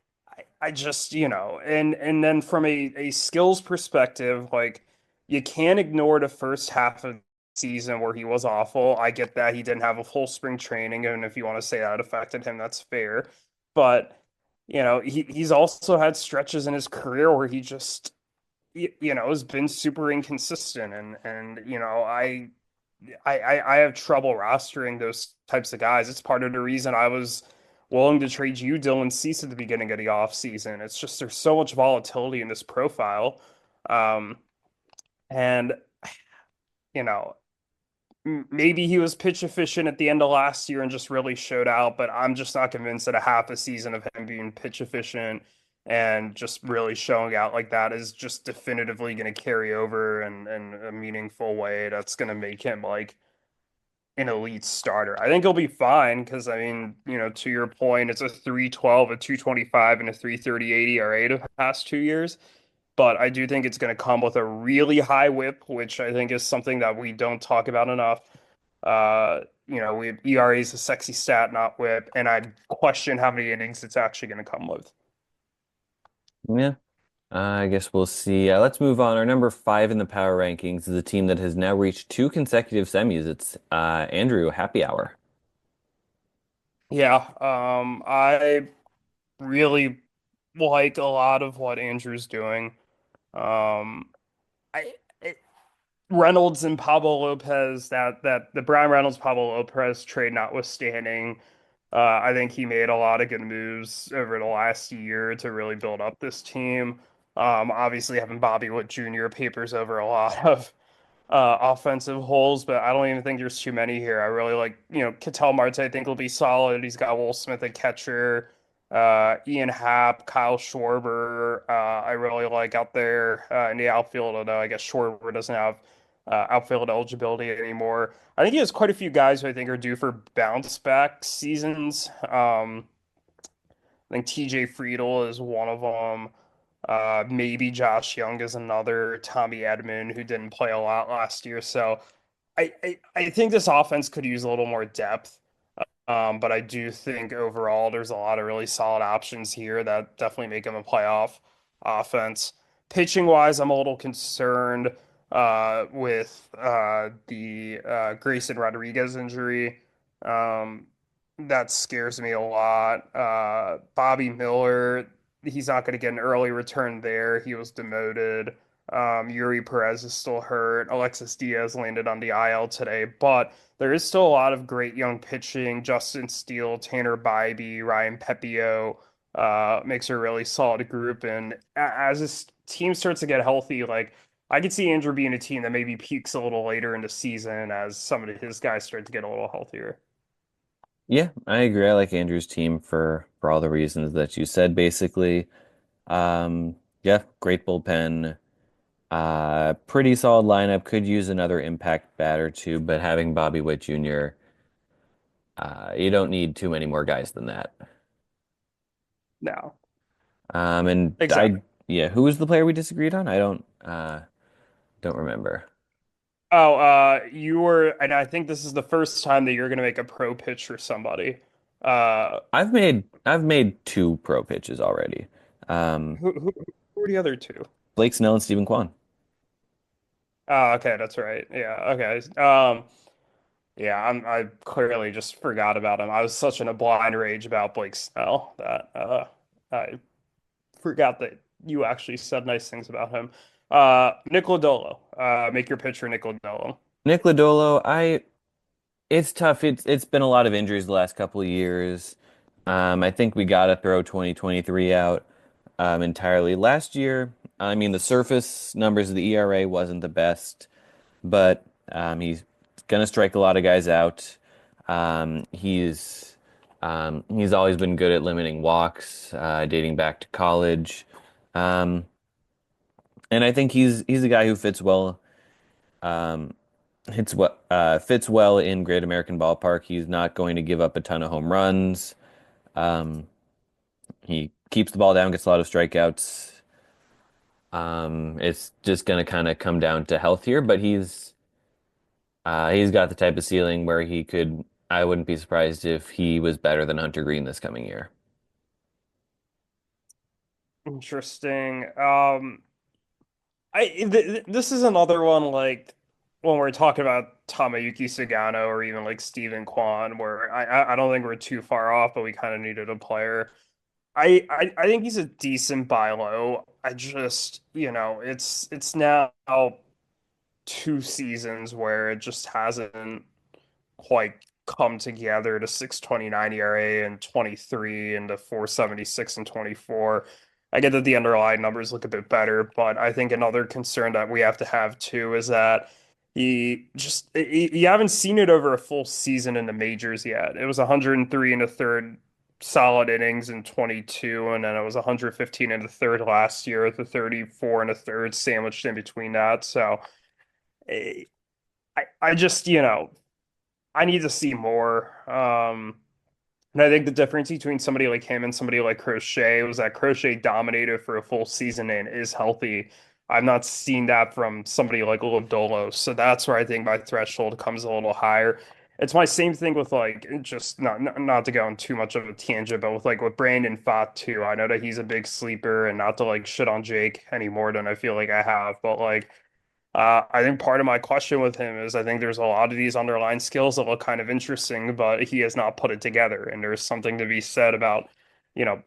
I just, and then from a skills perspective, like you can't ignore the first half of the season where he was awful. I get that he didn't have a full spring training, and if you want to say that affected him, that's fair. But he's also had stretches in his career where he just has been super inconsistent, and I have trouble rostering those types of guys. It's part of the reason I was willing to trade you Dylan Cease at the beginning of the offseason. It's just there's so much volatility in this profile. Um, and you know, maybe he was pitch efficient at the end of last year and just really showed out, but I'm just not convinced that a half a season of him being pitch efficient and just really showing out like that is just definitively going to carry over in a meaningful way that's going to make him like an elite starter. I think he'll be fine because I mean, to your point, it's a 312, a 225, and a 338 ERA the past 2 years. But I do think it's going to come with a really high whip, which I think is something that we don't talk about enough. We ERA is a sexy stat, not whip, and I question how many innings it's actually going to come with. Yeah. I guess we'll see. Let's move on. Our number five in the power rankings is a team that has now reached two consecutive semis. It's Andrew Happy Hour. Yeah, I really like a lot of what Andrew's doing. Um, I it, Reynolds and Pablo Lopez, that the Brian Reynolds Pablo Lopez trade notwithstanding, I think he made a lot of good moves over the last year to really build up this team. Obviously having Bobby Witt Jr. papers over a lot of offensive holes, but I don't even think there's too many here. I really like, Ketel Marte, I think will be solid. He's got Will Smith at catcher, Ian Happ, Kyle Schwarber. I really like out there in the outfield, although I guess Schwarber doesn't have outfield eligibility anymore. I think he has quite a few guys who I think are due for bounce back seasons. I think TJ Friedel is one of them. Maybe Josh Young is another. Tommy Edman, who didn't play a lot last year. So I think this offense could use a little more depth. But I do think overall there's a lot of really solid options here that definitely make him a playoff offense. Pitching wise, I'm a little concerned with the Grayson Rodriguez injury. Um, that scares me a lot. Bobby Miller, he's not going to get an early return there. He was demoted. Yuri Perez is still hurt. Alexis Diaz landed on the IL today, but there is still a lot of great young pitching. Justin Steele, Tanner Bybee, Ryan Pepio makes a really solid group. And as this team starts to get healthy, like I could see Andrew being a team that maybe peaks a little later in the season as some of his guys start to get a little healthier. Yeah, I agree. I like Andrew's team for all the reasons that you said, basically. Yeah, great bullpen. Pretty solid lineup. Could use another impact batter too, but having Bobby Witt Jr., you don't need too many more guys than that. No, And exactly. yeah, who was the player we disagreed on? I don't remember. Oh, you were, and I think this is the first time that you're going to make a pro pitch for somebody. Uh, I've made two pro pitches already. Um, who were the other two? Blake Snell and Stephen Kwan. Oh, okay, that's right. Yeah, okay. Yeah, I clearly just forgot about him. I was such in a blind rage about Blake Snell that I forgot that you actually said nice things about him. Nick Lodolo, make your pitch for Nick Lodolo. Nick Lodolo, it's tough. It's been a lot of injuries the last couple of years. I think we gotta throw 2023 out entirely. Last year, I mean, the surface numbers of the ERA wasn't the best, but he's gonna strike a lot of guys out. He's always been good at limiting walks, dating back to college. Um, and I think he's a guy who fits well. hits what fits well in Great American Ballpark. He's not going to give up a ton of home runs. Um, he keeps the ball down, gets a lot of strikeouts. It's just going to kind of come down to health here, but he's got the type of ceiling where he could. I wouldn't be surprised if he was better than Hunter Green this coming year. Interesting. This is another one like when we're talking about Tamayuki Sagano or even like Steven Kwan, where I don't think we're too far off, but we kind of needed a player. I think he's a decent buy low. I just, it's now 2 seasons where it just hasn't quite come together to 6.29 ERA and 23 and to 4.76 and 24. I get that the underlying numbers look a bit better, but I think another concern that we have to have too is that you haven't seen it over a full season in the majors yet. It was 103 and a third solid innings in 22, and then it was 115 and a third last year with the 34 and a third sandwiched in between that. So eh, I just, I need to see more. And I think the difference between somebody like him and somebody like Crochet was that Crochet dominated for a full season and is healthy. I've not seen that from somebody like Lodolo. So that's where I think my threshold comes a little higher. It's my same thing with like just not to go on too much of a tangent, but with like with Brandon Pfaadt too. I know that he's a big sleeper and not to like shit on Jake any more than I feel like I have, but like I think part of my question with him is I think there's a lot of these underlying skills that look kind of interesting, but he has not put it together. And there's something to be said about,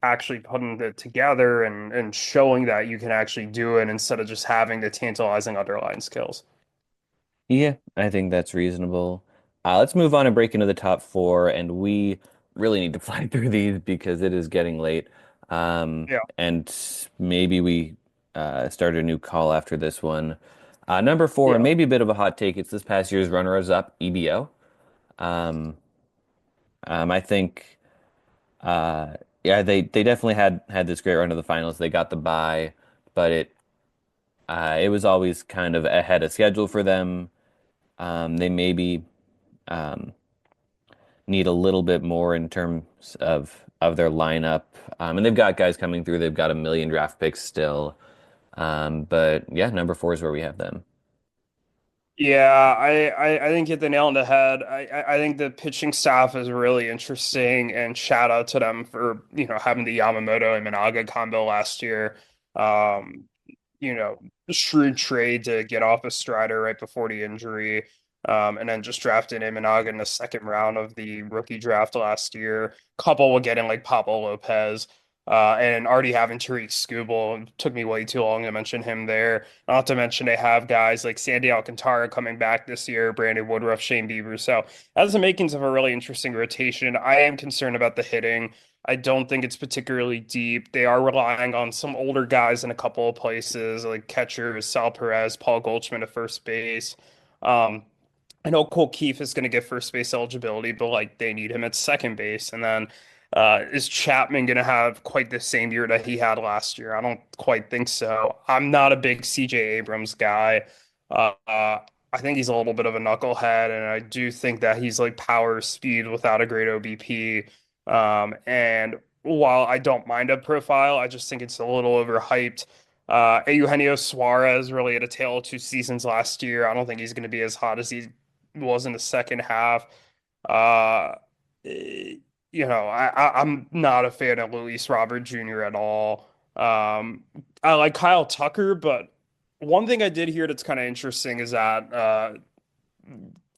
actually putting it together and showing that you can actually do it instead of just having the tantalizing underlying skills. Yeah, I think that's reasonable. Let's move on and break into the top four, and we really need to fly through these because it is getting late. Yeah. And maybe we start a new call after this one. Number four, and Yeah. maybe a bit of a hot take. It's this past year's runners up, EBO. Um, I think, uh, yeah, they definitely had this great run to the finals. They got the bye, but it was always kind of ahead of schedule for them. They maybe. Um, need a little bit more in terms of their lineup. And they've got guys coming through. They've got a million draft picks still. But yeah, number four is where we have them. Yeah, I think you hit the nail on the head. I think the pitching staff is really interesting, and shout out to them for, having the Yamamoto and Managa combo last year. Um, Shrewd trade to get off a Strider right before the injury, and then just drafting Imanaga in the second round of the rookie draft last year. Couple with getting like Pablo Lopez, and already having Tariq Skubal. It took me way too long to mention him there. Not to mention they have guys like Sandy Alcantara coming back this year, Brandon Woodruff, Shane Bieber. So that has the makings of a really interesting rotation. I am concerned about the hitting. I don't think it's particularly deep. They are relying on some older guys in a couple of places, like catchers, Sal Perez, Paul Goldschmidt at first base. Um, I know Cole Keefe is going to get first base eligibility, but like they need him at second base. And then is Chapman going to have quite the same year that he had last year? I don't quite think so. I'm not a big CJ Abrams guy. I think he's a little bit of a knucklehead, and I do think that he's like power speed without a great OBP. And while I don't mind a profile, I just think it's a little overhyped. Eugenio Suarez really had a tale of 2 seasons last year. I don't think he's going to be as hot as he was in the second half. Uh, eh, I'm not a fan of Luis Robert Jr. at all. I like Kyle Tucker, but one thing I did hear that's kind of interesting is that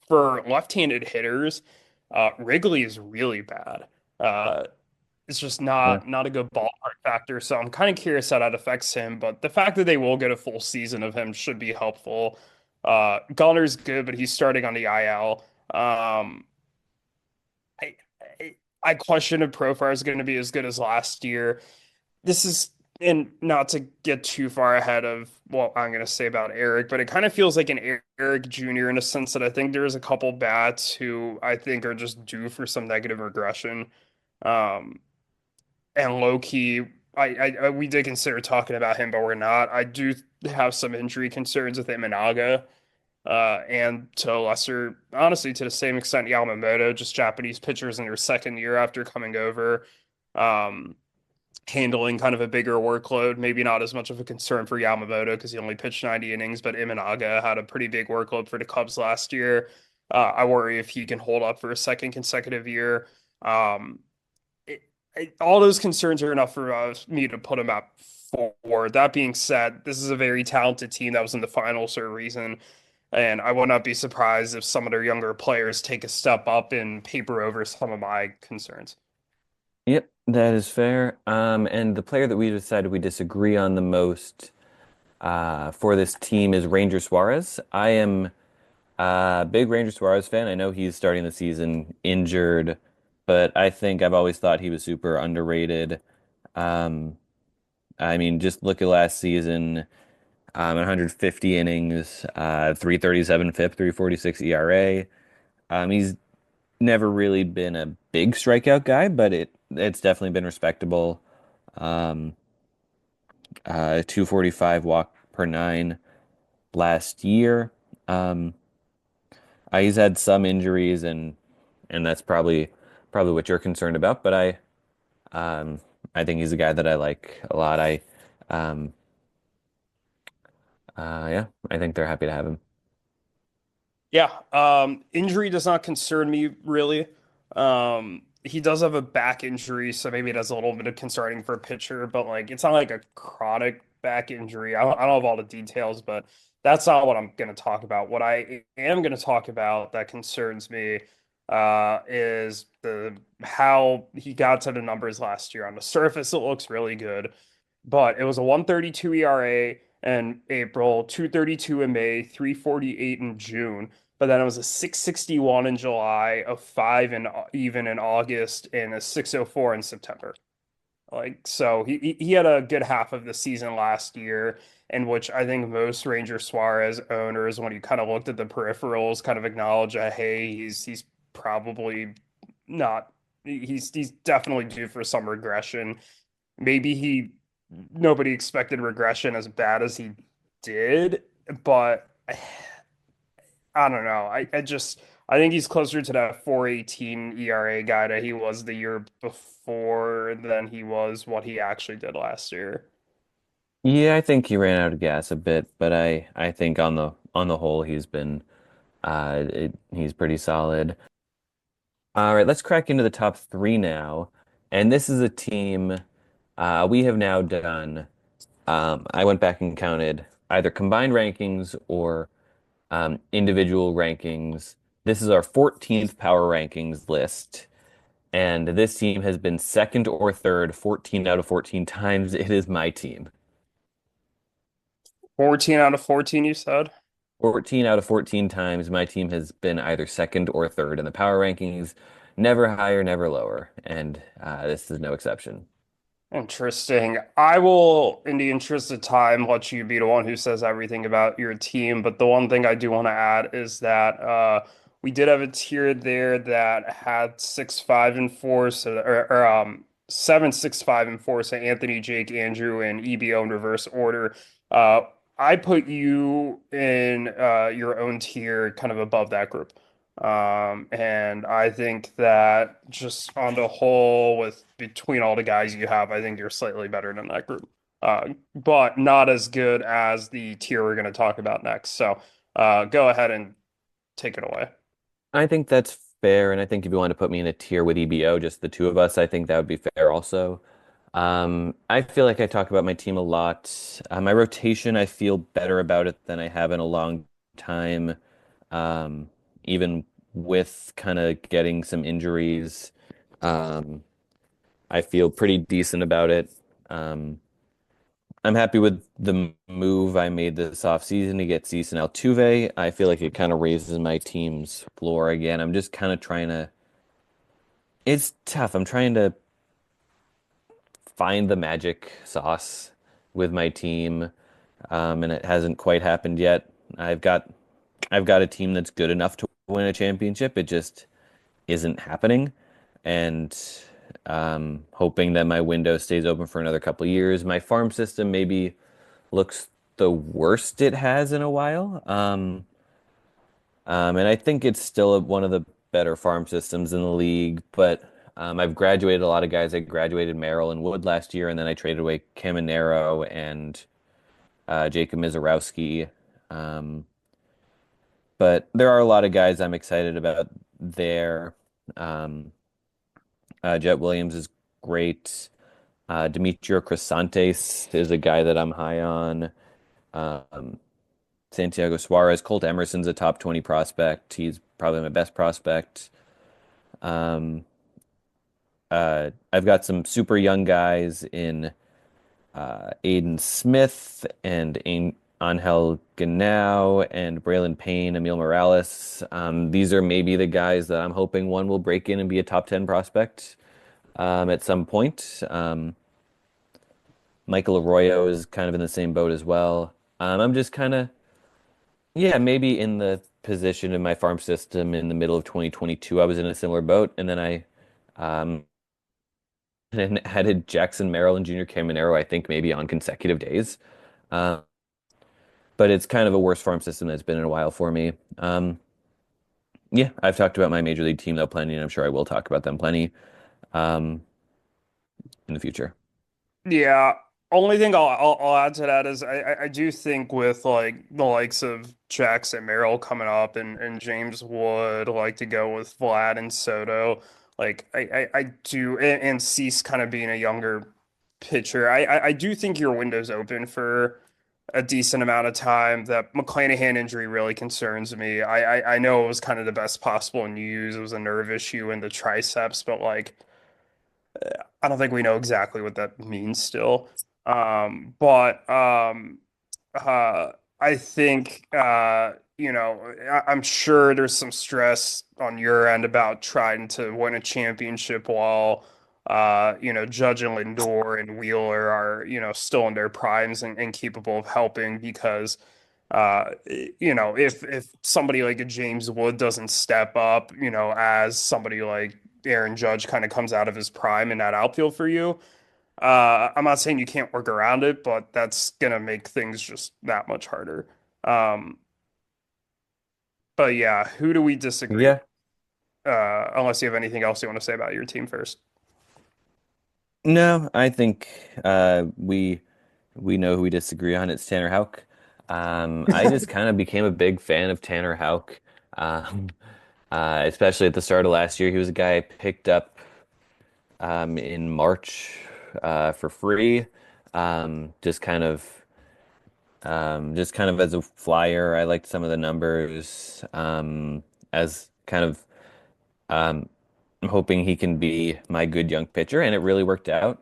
for left-handed hitters, Wrigley is really bad. Uh, it's just Yeah. not a good ballpark factor. So I'm kind of curious how that affects him. But the fact that they will get a full season of him should be helpful. Gunner's good, but he's starting on the IL. I, I question if Profar is going to be as good as last year. This is, and not to get too far ahead of what I'm going to say about Eric, but it kind of feels like an Eric Jr. in a sense that I think there's a couple bats who I think are just due for some negative regression. Um, and low key, we did consider talking about him, but we're not. I do have some injury concerns with Imanaga. and to a lesser, honestly, to the same extent, Yamamoto, just Japanese pitchers in their second year after coming over, um, handling kind of a bigger workload. Maybe not as much of a concern for Yamamoto because he only pitched 90 innings, but Imanaga had a pretty big workload for the Cubs last year. I worry if he can hold up for a second consecutive year. Um, all those concerns are enough for me to put him at four. That being said, this is a very talented team that was in the finals for a reason, and I would not be surprised if some of their younger players take a step up and paper over some of my concerns. Yep, that is fair. And the player that we decided we disagree on the most for this team is Ranger Suarez. I am a big Ranger Suarez fan. I know he's starting the season injured, but I think I've always thought he was super underrated. Um, I mean, just look at last season, 150 innings, 337 FIP, 346 ERA. He's never really been a big strikeout guy, but it's definitely been respectable. Um, 245 walk per nine last year. Um, he's had some injuries, and that's probably what you're concerned about. But um, I think he's a guy that I like a lot. Um, yeah, I think they're happy to have him. Yeah, injury does not concern me really. He does have a back injury, so maybe that's a little bit of concerning for a pitcher, but like it's not like a chronic back injury. I don't have all the details, but that's not what I'm going to talk about. What I am going to talk about that concerns me is the how he got to the numbers last year. On the surface, it looks really good, but it was a 132 ERA in April, 232 in May, 348 in June. But then it was a 661 in July, a 5 in even in August, and a 604 in September. Like so he had a good half of the season last year, in which I think most Ranger Suarez owners, when you kind of looked at the peripherals, kind of acknowledge that hey, he's probably not he's definitely due for some regression. Maybe he nobody expected regression as bad as he did, but I don't know. I think he's closer to that 418 ERA guy that he was the year before than he was what he actually did last year. Yeah, I think he ran out of gas a bit, but I think on the whole he's pretty solid. All right, let's crack into the top three now. And this is a team we have now done. I went back and counted either combined rankings or individual rankings. This is our 14th power rankings list. And this team has been second or third 14 out of 14 times. It is my team. 14 out of 14, you said? 14 out of 14 times, my team has been either second or third in the power rankings, never higher, never lower. And this is no exception. Interesting. I will, in the interest of time, let you be the one who says everything about your team. But the one thing I do want to add is that we did have a tier there that had 6, 5, and 4, so or 7, 6, 5, and 4. So Anthony, Jake, Andrew, and EBO in reverse order. Uh, I put you in your own tier, kind of above that group. And I think that just on the whole, with between all the guys you have, I think you're slightly better than that group. But not as good as the tier we're going to talk about next. So go ahead and take it away. I think that's fair. And I think if you want to put me in a tier with EBO, just the two of us, I think that would be fair also. I feel like I talk about my team a lot. My rotation, I feel better about it than I have in a long time. Even with kind of getting some injuries, um, I feel pretty decent about it. Um, I'm happy with the move I made this offseason to get Cease and Altuve. I feel like it kind of raises my team's floor again. I'm just kind of trying to. It's tough. I'm trying to find the magic sauce with my team, and it hasn't quite happened yet. I've got I've got a team that's good enough to win a championship. It just isn't happening, and hoping that my window stays open for another couple years. My farm system maybe looks the worst it has in a while. And I think it's still one of the better farm systems in the league. But I've graduated a lot of guys. I graduated Merrill and Wood last year, and then I traded away Caminero and Jacob Mizorowski. Um, but there are a lot of guys I'm excited about there. Um, Jet Williams is great. Demetrio Crisantes is a guy that I'm high on. Um, Santiago Suarez, Colt Emerson's a top 20 prospect. He's probably my best prospect. Um, I've got some super young guys in Aiden Smith and Angel Ganau and Braylon Payne, Emil Morales. These are maybe the guys that I'm hoping one will break in and be a top 10 prospect at some point. Michael Arroyo is kind of in the same boat as well. I'm just kind of, yeah, maybe in the position in my farm system in the middle of 2022, I was in a similar boat. And then I um, and added Jackson Merrill and Junior Caminero, I think maybe on consecutive days. Um, but it's kind of a worse farm system that's been in a while for me. Yeah, I've talked about my major league team though plenty, and I'm sure I will talk about them plenty um, in the future. Yeah. Only thing I'll add to that is I do think with like the likes of Jackson Merrill coming up and James Wood like to go with Vlad and Soto. Like I do and Cease kind of being a younger pitcher. I do think your window's open for a decent amount of time. That McClanahan injury really concerns me. I know it was kind of the best possible news. It was a nerve issue in the triceps, but like I don't think we know exactly what that means still. But I think I'm sure there's some stress on your end about trying to win a championship while Judge and Lindor and Wheeler are, still in their primes and capable of helping because if somebody like a James Wood doesn't step up, as somebody like Aaron Judge kind of comes out of his prime in that outfield for you, I'm not saying you can't work around it, but that's gonna make things just that much harder. Um, but yeah, who do we disagree? Yeah, Unless you have anything else you want to say about your team first. no, I think we know who we disagree on. It's Tanner Houck. I just kind of became a big fan of Tanner Houck, um, especially at the start of last year. He was a guy I picked up in March for free, just kind of as a flyer. I liked some of the numbers as kind of um, I'm hoping he can be my good young pitcher, and it really worked out.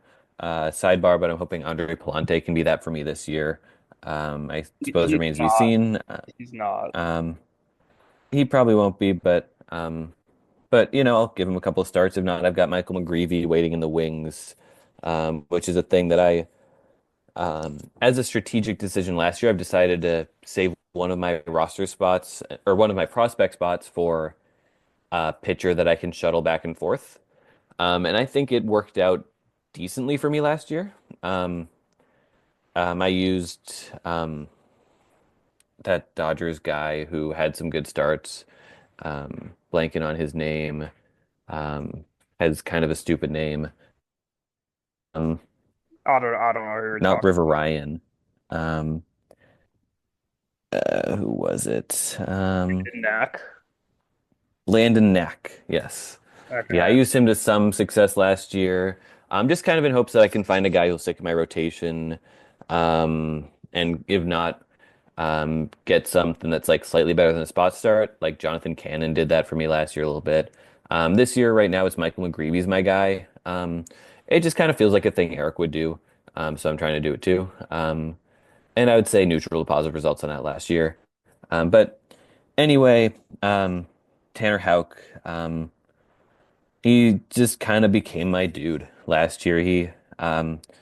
Sidebar, but I'm hoping Andre Palante can be that for me this year. I suppose He's remains to be not. seen. He's not. Um, he probably won't be, but I'll give him a couple of starts. If not, I've got Michael McGreevy waiting in the wings, which is a thing that as a strategic decision last year, I've decided to save one of my roster spots or one of my prospect spots for a pitcher that I can shuttle back and forth. And I think it worked out decently for me last year. Um, I used that Dodgers guy who had some good starts, blanking on his name, um, has kind of a stupid name. Um, I don't know who you're Not talking River Ryan. Um, who was it? about. Knack. Landon Knack. Yes. Yeah, I Okay. used him to some success last year. Just kind of in hopes that I can find a guy who'll stick in my rotation. And if not, get something that's like slightly better than a spot start. Like Jonathan Cannon did that for me last year a little bit. This year, right now, it's Michael McGreevy's my guy. It just kind of feels like a thing Eric would do. So I'm trying to do it too. And I would say neutral to positive results on that last year. But anyway, Tanner Houck, he just kind of became my dude last year. He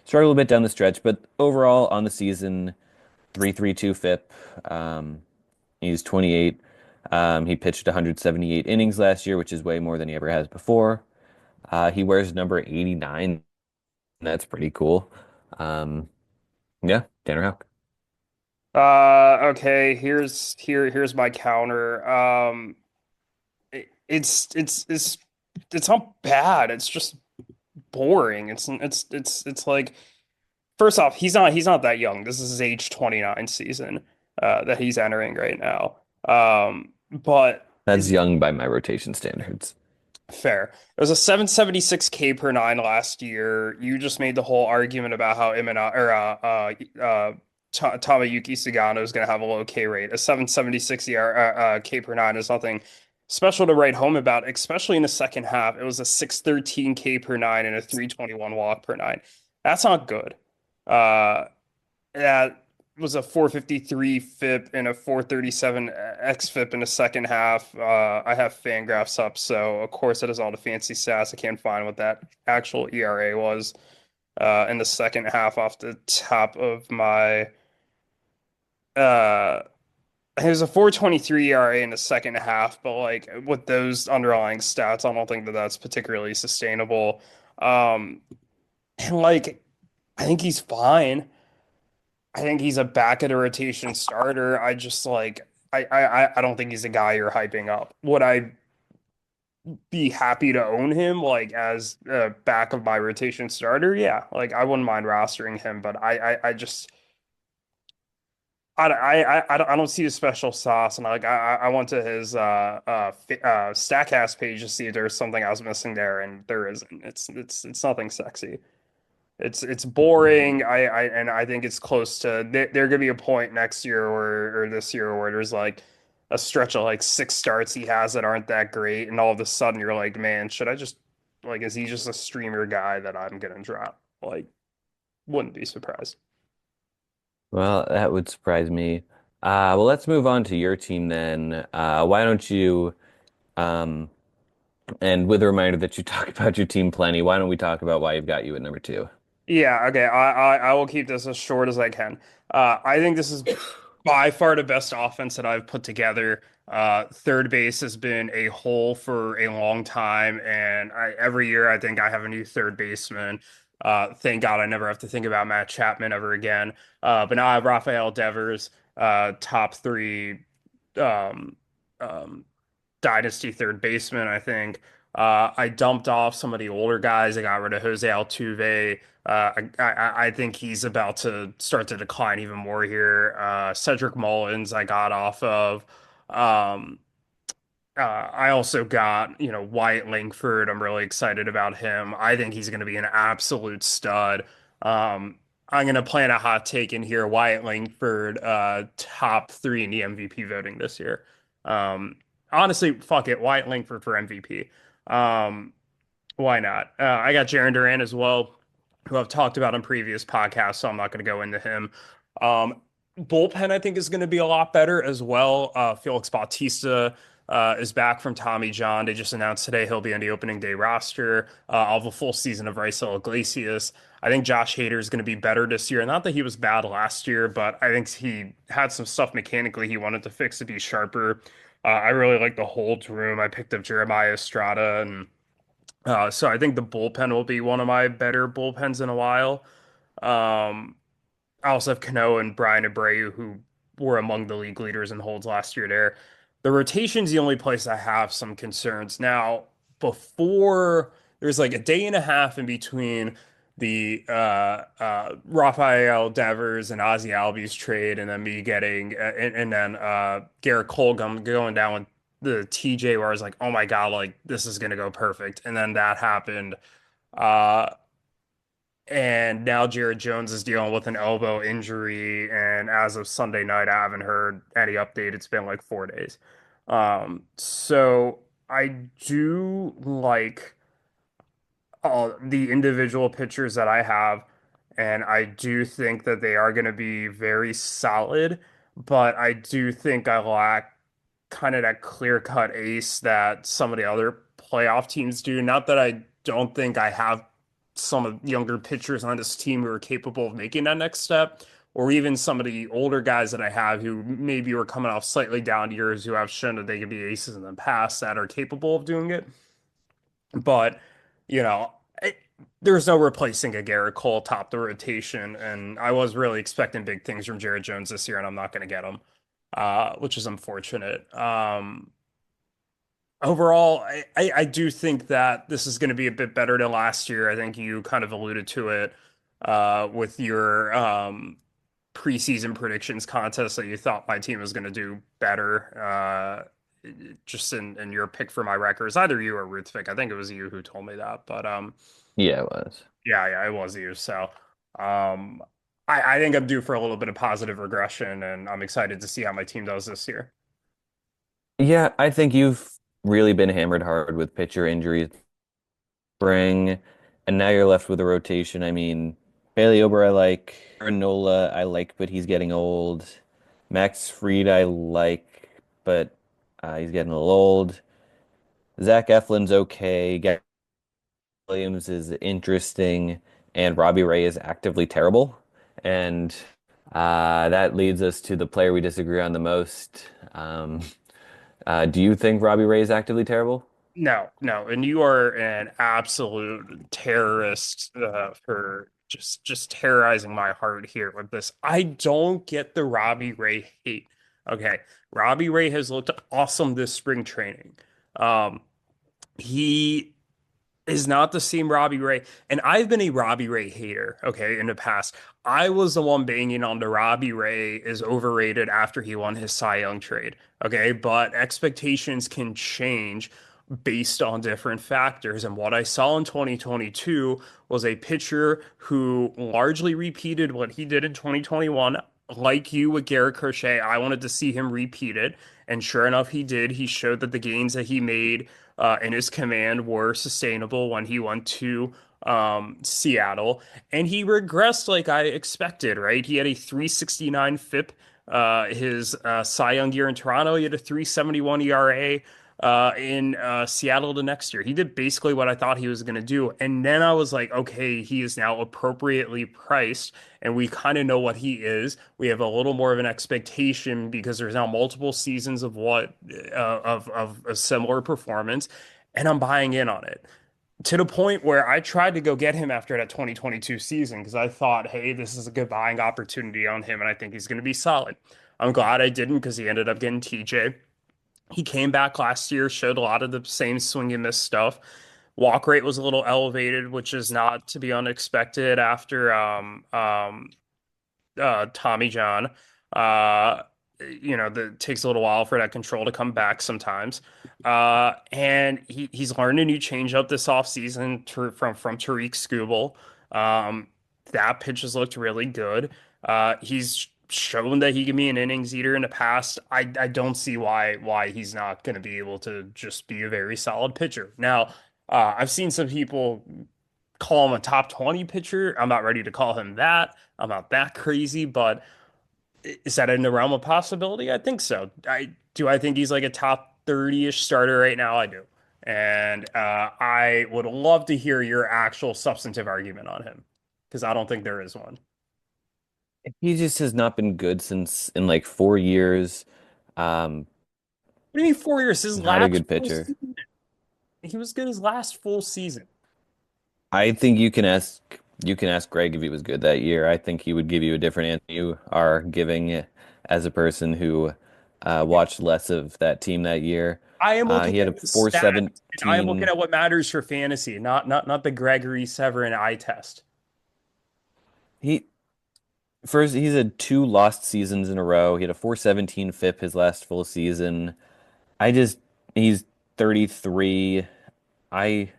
struggled a bit down the stretch, but overall on the season, 3.32 FIP. He's 28. He pitched 178 innings last year, which is way more than he ever has before. He wears number 89. That's pretty cool. Um, yeah, Tanner Houck. Okay, here's my counter. It's not bad. It's just boring. It's like first off, he's not that young. This is his age 29 season that he's entering right now. But That's young by my rotation standards. fair. It was a 776K per nine last year. You just made the whole argument about how Tamayuki Sagano is going to have a low K rate. A 776 K per nine is nothing special to write home about, especially in the second half. It was a 613 K per nine and a 321 walk per nine. That's not good. Uh, that was a 453 FIP and a 437 XFIP in the second half. I have Fangraphs up, so of course it has all the fancy stats. I can't find what that actual ERA was in the second half off the top of my. Uh, it was a 423 ERA in the second half, but like with those underlying stats, I don't think that that's particularly sustainable. And like, I think he's fine. I think he's a back of the rotation starter. I just like I don't think he's a guy you're hyping up. Would I be happy to own him like as a back of my rotation starter? Yeah, like I wouldn't mind rostering him, but I just I don't see the special sauce, and like I went to his Statcast page to see if there's something I was missing there, and there isn't. It's nothing sexy. It's boring. I think it's close to there could be a point next year or this year where there's like a stretch of like six starts he has that aren't that great, and all of a sudden you're like, man, should I just like is he just a streamer guy that I'm gonna drop? Like, wouldn't be surprised. Well, that would surprise me. Well, let's move on to your team then. Why don't you, um, and with a reminder that you talk about your team plenty, why don't we talk about why you've got you at number two? Yeah, okay. I will keep this as short as I can. I think this is by far the best offense that I've put together. Third base has been a hole for a long time, and every year I think I have a new third baseman. Thank God I never have to think about Matt Chapman ever again. But now I have Rafael Devers, top three um, um, dynasty third baseman, I think. I dumped off some of the older guys. I got rid of Jose Altuve. I think he's about to start to decline even more here. Cedric Mullins, I got off of. Um, I also got, Wyatt Langford. I'm really excited about him. I think he's going to be an absolute stud. I'm going to plant a hot take in here. Wyatt Langford, top three in the MVP voting this year. Um, Honestly, fuck it. Wyatt Langford for MVP. Um, why not? I got Jaron Duran as well, who I've talked about on previous podcasts, so I'm not going to go into him. Um, Bullpen, I think, is going to be a lot better as well. Felix Bautista is back from Tommy John. They just announced today he'll be on the opening day roster. I'll have a full season of Raisel Iglesias. I think Josh Hader is going to be better this year. Not that he was bad last year, but I think he had some stuff mechanically he wanted to fix to be sharper. I really like the holds room. I picked up Jeremiah Estrada and so I think the bullpen will be one of my better bullpens in a while. Um, I also have Cano and Brian Abreu, who were among the league leaders in holds last year there. The rotation's the only place I have some concerns. Now, before there's like a day and a half in between the Rafael Devers and Ozzy Albies trade, and then me getting and then Garrett Cole going down with the TJ, where I was like, oh my God, like this is gonna go perfect. And then that happened. Uh, and now Jared Jones is dealing with an elbow injury. And as of Sunday night, I haven't heard any update. It's been like 4 days. So I do like the individual pitchers that I have, and I do think that they are going to be very solid, but I do think I lack kind of that clear-cut ace that some of the other playoff teams do. Not that I don't think I have some of younger pitchers on this team who are capable of making that next step, or even some of the older guys that I have who maybe were coming off slightly down years who have shown that they can be aces in the past that are capable of doing it. But, you know, there's no replacing a Garrett Cole top the rotation, and I was really expecting big things from Jared Jones this year, and I'm not going to get them, which is unfortunate. Overall, I do think that this is going to be a bit better than last year. I think you kind of alluded to it with your preseason predictions contest that you thought my team was going to do better. Just in your pick for my records, either you or Ruthvik. I think it was you who told me that, but Yeah, it was. yeah, it was you. So um, I think I'm due for a little bit of positive regression, and I'm excited to see how my team does this year. Yeah, I think you've really been hammered hard with pitcher injuries spring, and now you're left with a rotation. I mean, Bailey Ober I like, Nola I like, but he's getting old. Max Fried I like, but he's getting a little old. Zach Eflin's okay. Gary Williams is interesting, and Robbie Ray is actively terrible. And that leads us to the player we disagree on the most. Do you think Robbie Ray is actively terrible? No, no, and you are an absolute terrorist for just terrorizing my heart here with this. I don't get the Robbie Ray hate. Okay, Robbie Ray has looked awesome this spring training. Um, he is not the same Robbie Ray. And I've been a Robbie Ray hater, okay, in the past. I was the one banging on the Robbie Ray is overrated after he won his Cy Young trade, okay? But expectations can change based on different factors. And what I saw in 2022 was a pitcher who largely repeated what he did in 2021. Like you with Garrett Crochet, I wanted to see him repeat it. And sure enough, he did. He showed that the gains that he made in his command were sustainable when he went to Seattle, and he regressed like I expected, right? He had a 369 FIP. His Cy Young year in Toronto, he had a 371 ERA. In Seattle the next year, he did basically what I thought he was going to do. And then I was like, okay, he is now appropriately priced, and we kind of know what he is. We have a little more of an expectation because there's now multiple seasons of of a similar performance, and I'm buying in on it to the point where I tried to go get him after that 2022 season because I thought, hey, this is a good buying opportunity on him, and I think he's going to be solid. I'm glad I didn't because he ended up getting TJ. He came back last year, showed a lot of the same swing and miss stuff. Walk rate was a little elevated, which is not to be unexpected after Tommy John. Uh, that takes a little while for that control to come back sometimes. And he's learned a new changeup this offseason from Tariq Skubal. That pitch has looked really good. He's shown that he can be an innings eater in the past. I don't see why he's not going to be able to just be a very solid pitcher. Now, I've seen some people call him a top 20 pitcher. I'm not ready to call him that. I'm not that crazy, but is that in the realm of possibility? I think so. I think he's like a top 30-ish starter right now? I do. And I would love to hear your actual substantive argument on him because I don't think there is one. He just has not been good since in like 4 years. Um, What do you mean 4 years? His not a last good full pitcher. season. He was good his last full season. I think you can ask Greg if he was good that year. I think he would give you a different answer you are giving as a person who watched less of that team that year. I am looking He had a at the stats, and I am looking 4.17. at what matters for fantasy, not the Gregory Severin eye test. He first he's had two lost seasons in a row. He had a 4.17 FIP his last full season. I just he's 33. I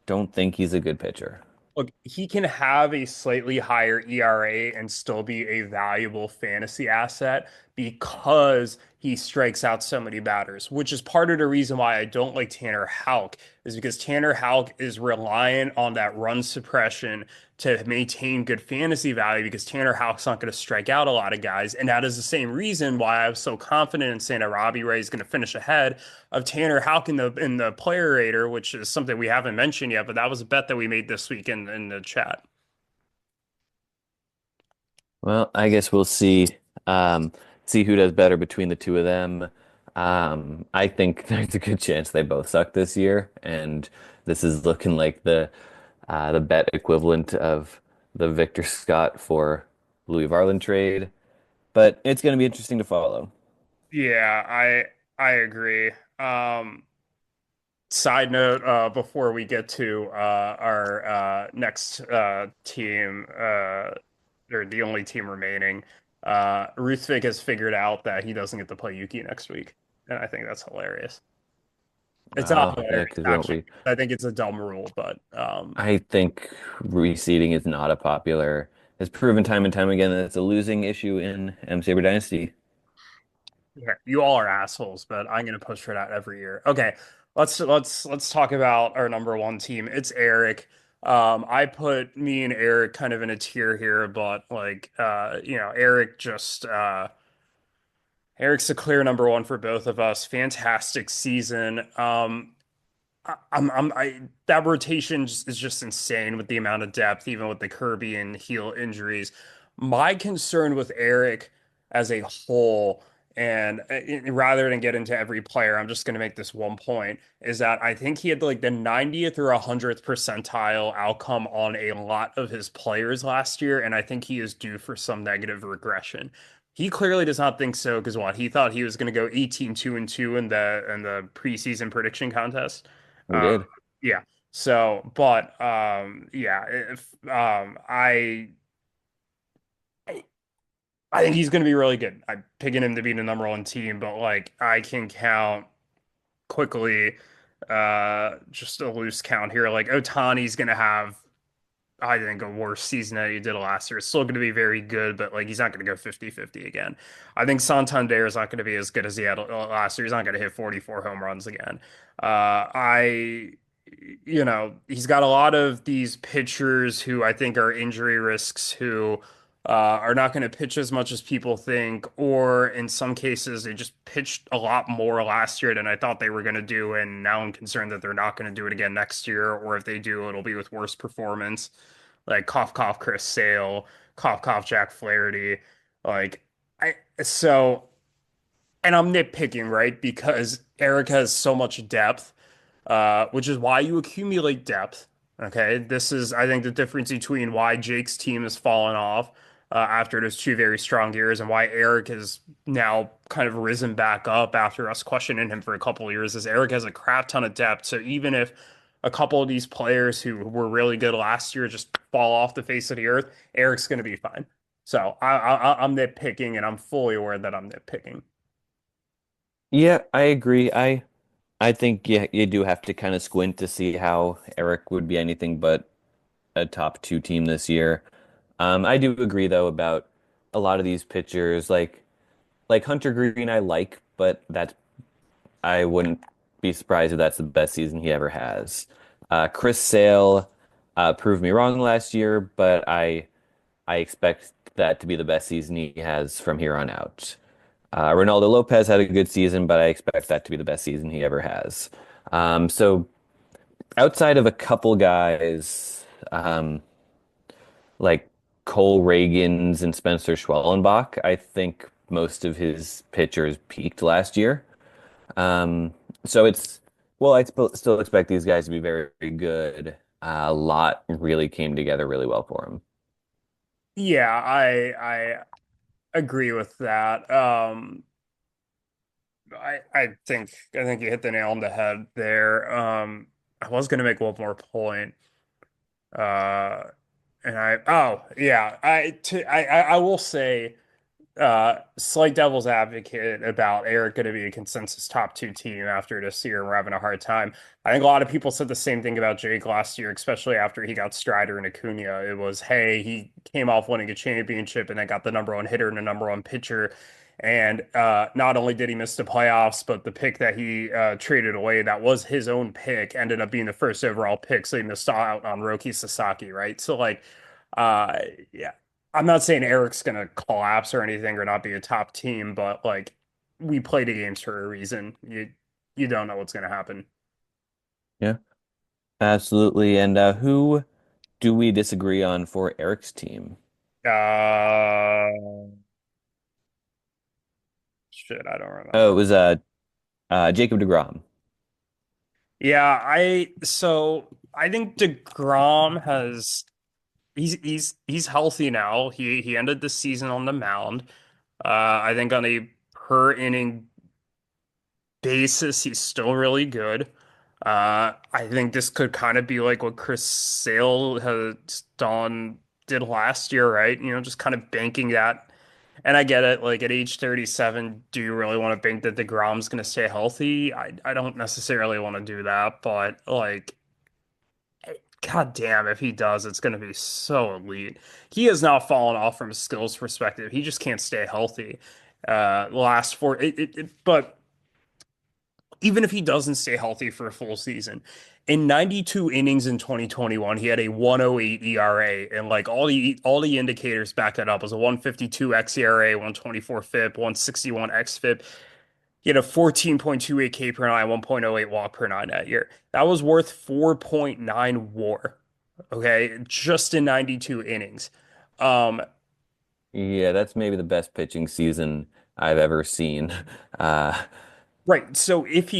don't think he's a good pitcher. Look, he can have a slightly higher ERA and still be a valuable fantasy asset because he strikes out so many batters, which is part of the reason why I don't like Tanner Houck, is because Tanner Houck is reliant on that run suppression to maintain good fantasy value because Tanner Houck's not going to strike out a lot of guys. And that is the same reason why I was so confident in saying that Robbie Ray is going to finish ahead of Tanner Houck in the player rater, which is something we haven't mentioned yet, but that was a bet that we made this week in the chat. Well, I guess we'll see who does better between the two of them. I think there's a good chance they both suck this year, and this is looking like the bet equivalent of the Victor Scott for Louis Varland trade. But it's going to be interesting to follow. Yeah, I agree. Side note, before we get to our next team, or the only team remaining, Ruthvik has figured out that he doesn't get to play Yuki next week, and I think that's hilarious. It's not Oh, yeah, hilarious because don't actually. we? I think it's a dumb rule, but I think reseeding is not a popular, has proven time and time again that it's a losing issue in M-SABR Dynasty. yeah, you all are assholes. But I'm gonna push for that every year. Okay, let's talk about our number one team. It's Eric. I put me and Eric kind of in a tier here, but like Eric just Eric's the clear number one for both of us. Fantastic season. That rotation is just insane with the amount of depth, even with the Kirby and heel injuries. My concern with Eric as a whole, and rather than get into every player, I'm just going to make this one point, is that I think he had like the 90th or 100th percentile outcome on a lot of his players last year, and I think he is due for some negative regression. He clearly does not think so because what he thought he was going to go 18-2-2 in the preseason prediction contest. We Uh, did. yeah. So, but yeah, if I I think he's going to be really good. I'm picking him to be the number one team, but like I can count quickly, just a loose count here. Like Otani's going to have, I think, a worse season than he did last year. It's still going to be very good, but like he's not going to go 50-50 again. I think Santander is not going to be as good as he had last year. He's not going to hit 44 home runs again. I, he's got a lot of these pitchers who I think are injury risks who are not going to pitch as much as people think, or in some cases, they just pitched a lot more last year than I thought they were going to do. And now I'm concerned that they're not going to do it again next year, or if they do, it'll be with worse performance like cough cough Chris Sale, cough cough Jack Flaherty. Like I so and I'm nitpicking, right? Because Eric has so much depth, which is why you accumulate depth. Okay. This is, I think, the difference between why Jake's team has fallen off after those two very strong years and why Eric has now kind of risen back up after us questioning him for a couple of years is Eric has a crap ton of depth. So even if a couple of these players who were really good last year just fall off the face of the earth, Eric's going to be fine. So I'm nitpicking and I'm fully aware that I'm nitpicking. Yeah, I agree. I think you do have to kind of squint to see how Eric would be anything but a top two team this year. I do agree though about a lot of these pitchers, like Hunter Green, I like, but that's I wouldn't be surprised if that's the best season he ever has. Chris Sale proved me wrong last year, but I expect that to be the best season he has from here on out. Ronaldo Lopez had a good season, but I expect that to be the best season he ever has. So outside of a couple guys, like Cole Reagans and Spencer Schwellenbach, I think most of his pitchers peaked last year. So well, still expect these guys to be very, very good. A lot really came together really well for him. Yeah, I agree with that. I think you hit the nail on the head there. I was gonna make one more point. Uh, and oh yeah, I will say slight devil's advocate about Eric going to be a consensus top two team after this year. We're having a hard time. I think a lot of people said the same thing about Jake last year, especially after he got Strider and Acuna. It was, hey, he came off winning a championship and then got the number one hitter and the number one pitcher. And not only did he miss the playoffs, but the pick that he traded away, that was his own pick, ended up being the first overall pick. So he missed out on Roki Sasaki, right? So, like, uh, yeah, I'm not saying Eric's gonna collapse or anything or not be a top team, but like we play the games for a reason. You don't know what's gonna happen. Yeah, absolutely. And who do we disagree on for Eric's team? Uh, shit, I don't Oh, remember. it was Jacob deGrom. Yeah, I think DeGrom has he's healthy now. He ended the season on the mound. I think on a per inning basis, he's still really good. I think this could kind of be like what Chris Sale has did last year, right? You know, just kind of banking that. And I get it, like at age 37, do you really want to bank that DeGrom's going to stay healthy? I don't necessarily want to do that, but like, god damn, if he does, it's going to be so elite. He has not fallen off from a skills perspective. He just can't stay healthy. Last four, but even if he doesn't stay healthy for a full season, in 92 innings in 2021, he had a 108 ERA, and like all the indicators back that up. It was a 152 xERA, 124 FIP, 161 xFIP. He had a 14.28 K per nine, 1.08 walk per nine that year. That was worth 4.9 WAR. Okay, just in 92 innings. Um, Yeah, that's maybe the best pitching season I've ever seen. Uh, Right. So if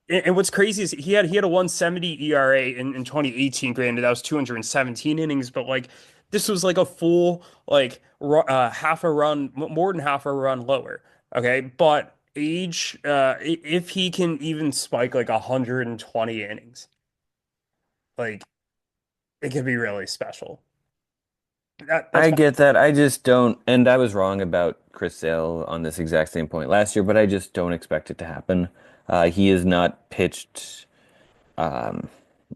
and what's crazy is he had a 170 ERA in 2018. Granted, that was 217 innings, but like this was like a full like half a run, more than half a run lower. Okay, but if he can even spike like 120 innings, like it could be really special. That's I my get that. I just don't, and I was wrong about Chris Sale on this exact same point last year, but I just don't expect it to happen. He has not pitched. Um,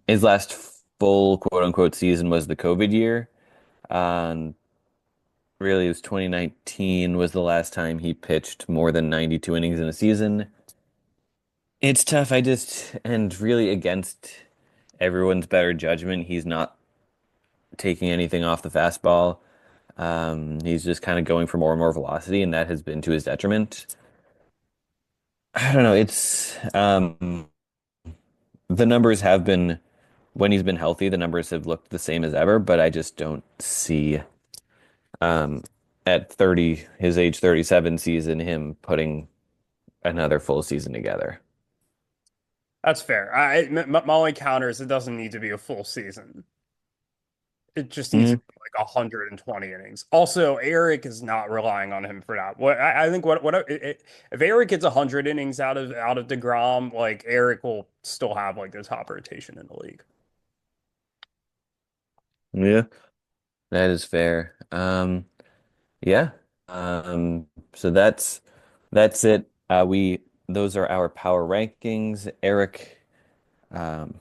his last full quote unquote season was the COVID year. Um, really, it was 2019 was the last time he pitched more than 92 innings in a season. It's tough. And really against everyone's better judgment, he's not taking anything off the fastball. He's just kind of going for more and more velocity, and that has been to his detriment. I don't know. The numbers have been when he's been healthy, the numbers have looked the same as ever, but I just don't see um at 30, his age 37 season, him putting another full season together. That's fair. My only counter is it doesn't need to be a full season. It just needs to Mm, be like 120 innings. Also, Eric is not relying on him for that. I think if Eric gets 100 innings out of DeGrom, like Eric will still have like the top rotation in the league. yeah, that is fair. Yeah. Um, so that's it. We those are our power rankings. Um,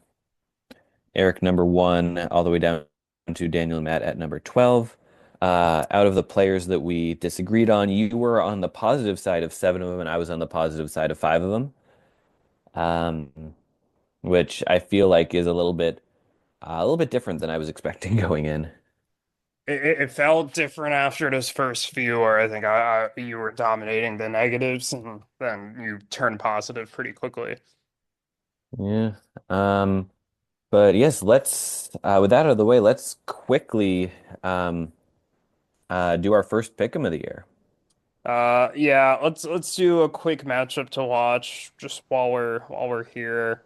Eric number one, all the way down to Daniel and Matt at number 12. Out of the players that we disagreed on, you were on the positive side of seven of them, and I was on the positive side of five of them, which I feel like is a little bit different than I was expecting going in. It felt different after those first few, where I think you were dominating the negatives, and then you turned positive pretty quickly. Yeah. Um, but yes, let's with that out of the way, let's quickly um, do our first pick'em of the year. Yeah, let's do a quick matchup to watch just while we're here.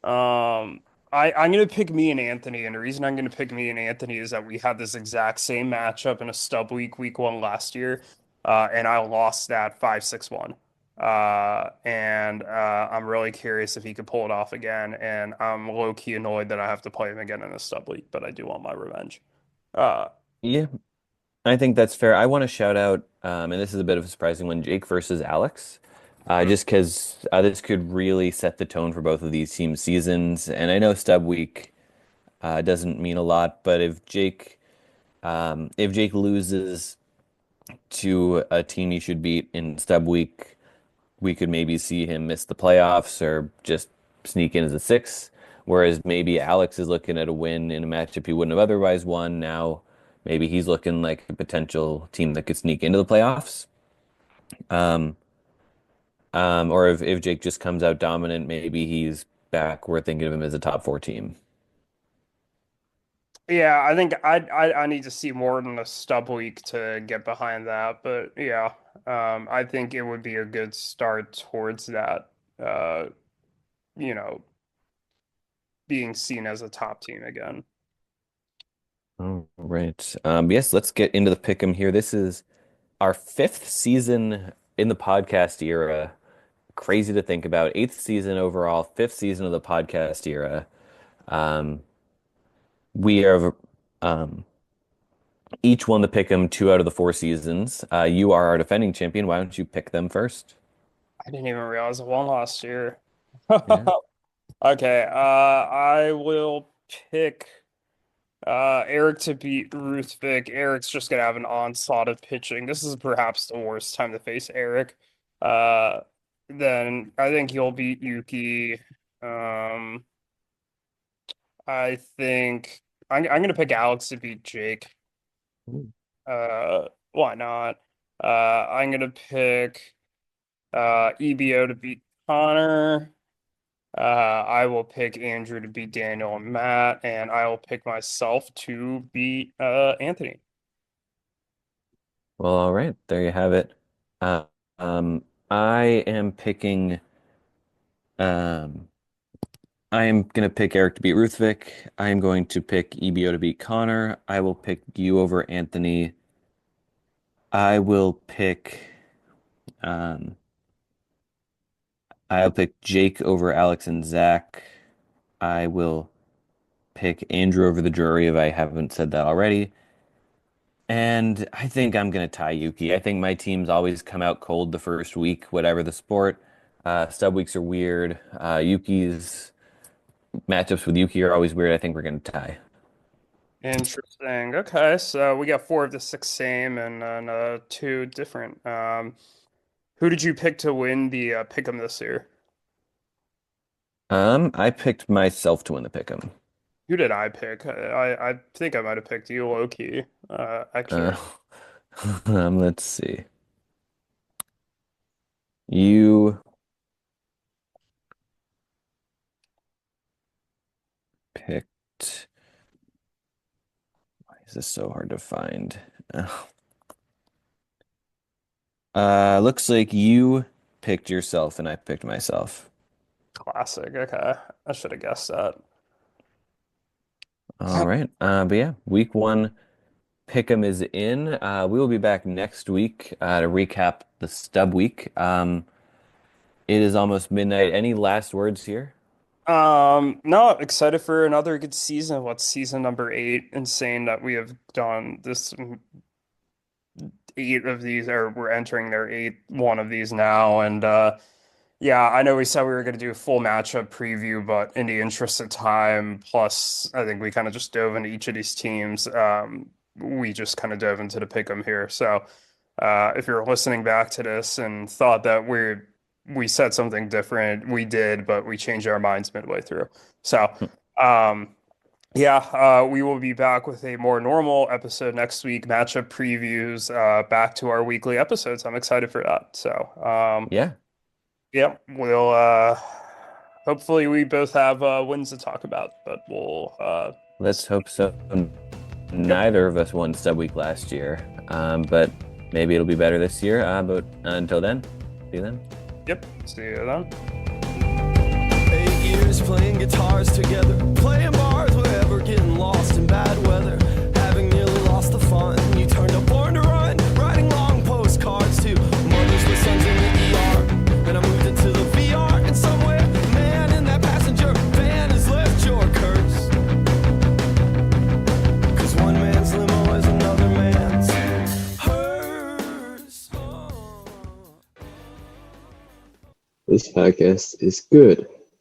Um, I'm gonna pick me and Anthony, and the reason I'm gonna pick me and Anthony is that we had this exact same matchup in a stub week one last year, and I lost that 5-6-1. I'm really curious if he could pull it off again, and I'm low key annoyed that I have to play him again in a stub week, but I do want my revenge. Uh, Yeah, I think that's fair. I want to shout out, and this is a bit of a surprising one, Jake versus Alex, just because this could really set the tone for both of these team seasons. And I know stub week doesn't mean a lot, but if Jake loses to a team he should beat in stub week, we could maybe see him miss the playoffs or just sneak in as a six. Whereas maybe Alex is looking at a win in a matchup he wouldn't have otherwise won. Now maybe he's looking like a potential team that could sneak into the playoffs. Um, or if Jake just comes out dominant, maybe he's back. We're thinking of him as a top four team. Yeah, I think I need to see more than a stub week to get behind that, but yeah, I think it would be a good start towards that. Uh, you know, being seen as a top team again. All right. Yes, let's get into the pick'em here. This is our fifth season in the podcast era. Crazy to think about. Eighth season overall, fifth season of the podcast era. Um, we are each won the pick'em two out of the four seasons. You are our defending champion. Why don't you pick them first? I didn't even realize I won last year. Yeah. Okay, I will pick Eric to beat Ruthvik. Eric's just gonna have an onslaught of pitching. This is perhaps the worst time to face Eric. Uh, then I think he'll beat Yuki. Um, I think I'm gonna pick Alex to beat Jake. Why not? I'm gonna pick EBO to beat Connor. I will pick Andrew to beat Daniel and Matt, and I will pick myself to beat Anthony. Well, all right. There you have it. Uh, um, I am picking. Um, I am gonna pick Eric to beat Ruthvik. I am going to pick EBO to beat Connor. I will pick you over Anthony. I will pick. Um, I'll pick Jake over Alex and Zach. I will pick Andrew over the jury if I haven't said that already. And I think I'm gonna tie Yuki. I think my teams always come out cold the first week, whatever the sport. Stub weeks are weird. Yuki's matchups with Yuki are always weird. I think we're gonna tie. Interesting. Okay, so we got four of the six same and then two different. Who did you pick to win the pick'em this year? I picked myself to win the pick'em. Who did I pick? I think I might have picked you, low key. I Uh, can't. let's see. You picked. Why is this so hard to find? Looks like you picked yourself and I picked myself. Classic. Okay, I should have guessed that. All right. But yeah, week one pick'em is in. We will be back next week to recap the stub week. It is almost midnight. Any last words here? No, excited for another good season. What's season number 8? Insane that we have done this 8 of these, or we're entering their 8th one of these now. And yeah, I know we said we were going to do a full matchup preview, but in the interest of time, plus I think we kind of just dove into each of these teams. We just kind of dove into the pick 'em here. So if you're listening back to this and thought that we said something different, we did, but we changed our minds midway through. So um, yeah, we will be back with a more normal episode next week, matchup previews, back to our weekly episodes. I'm excited for that. So, Yeah, yeah, we'll hopefully we both have wins to talk about, but we'll let's hope so. yep, Neither of us won stub week last year, but maybe it'll be better this year. But until then, see you then. yep. See you then. 8 years playing guitars together, playing bars wherever, getting lost in bad weather, having nearly lost the fun. You turned up Born to Run, writing long postcards to mothers with sons in the ER. And I moved into the VR, and somewhere, man in that passenger van has left your curse. 'Cause one man's limo is another man's hearse. This podcast is good.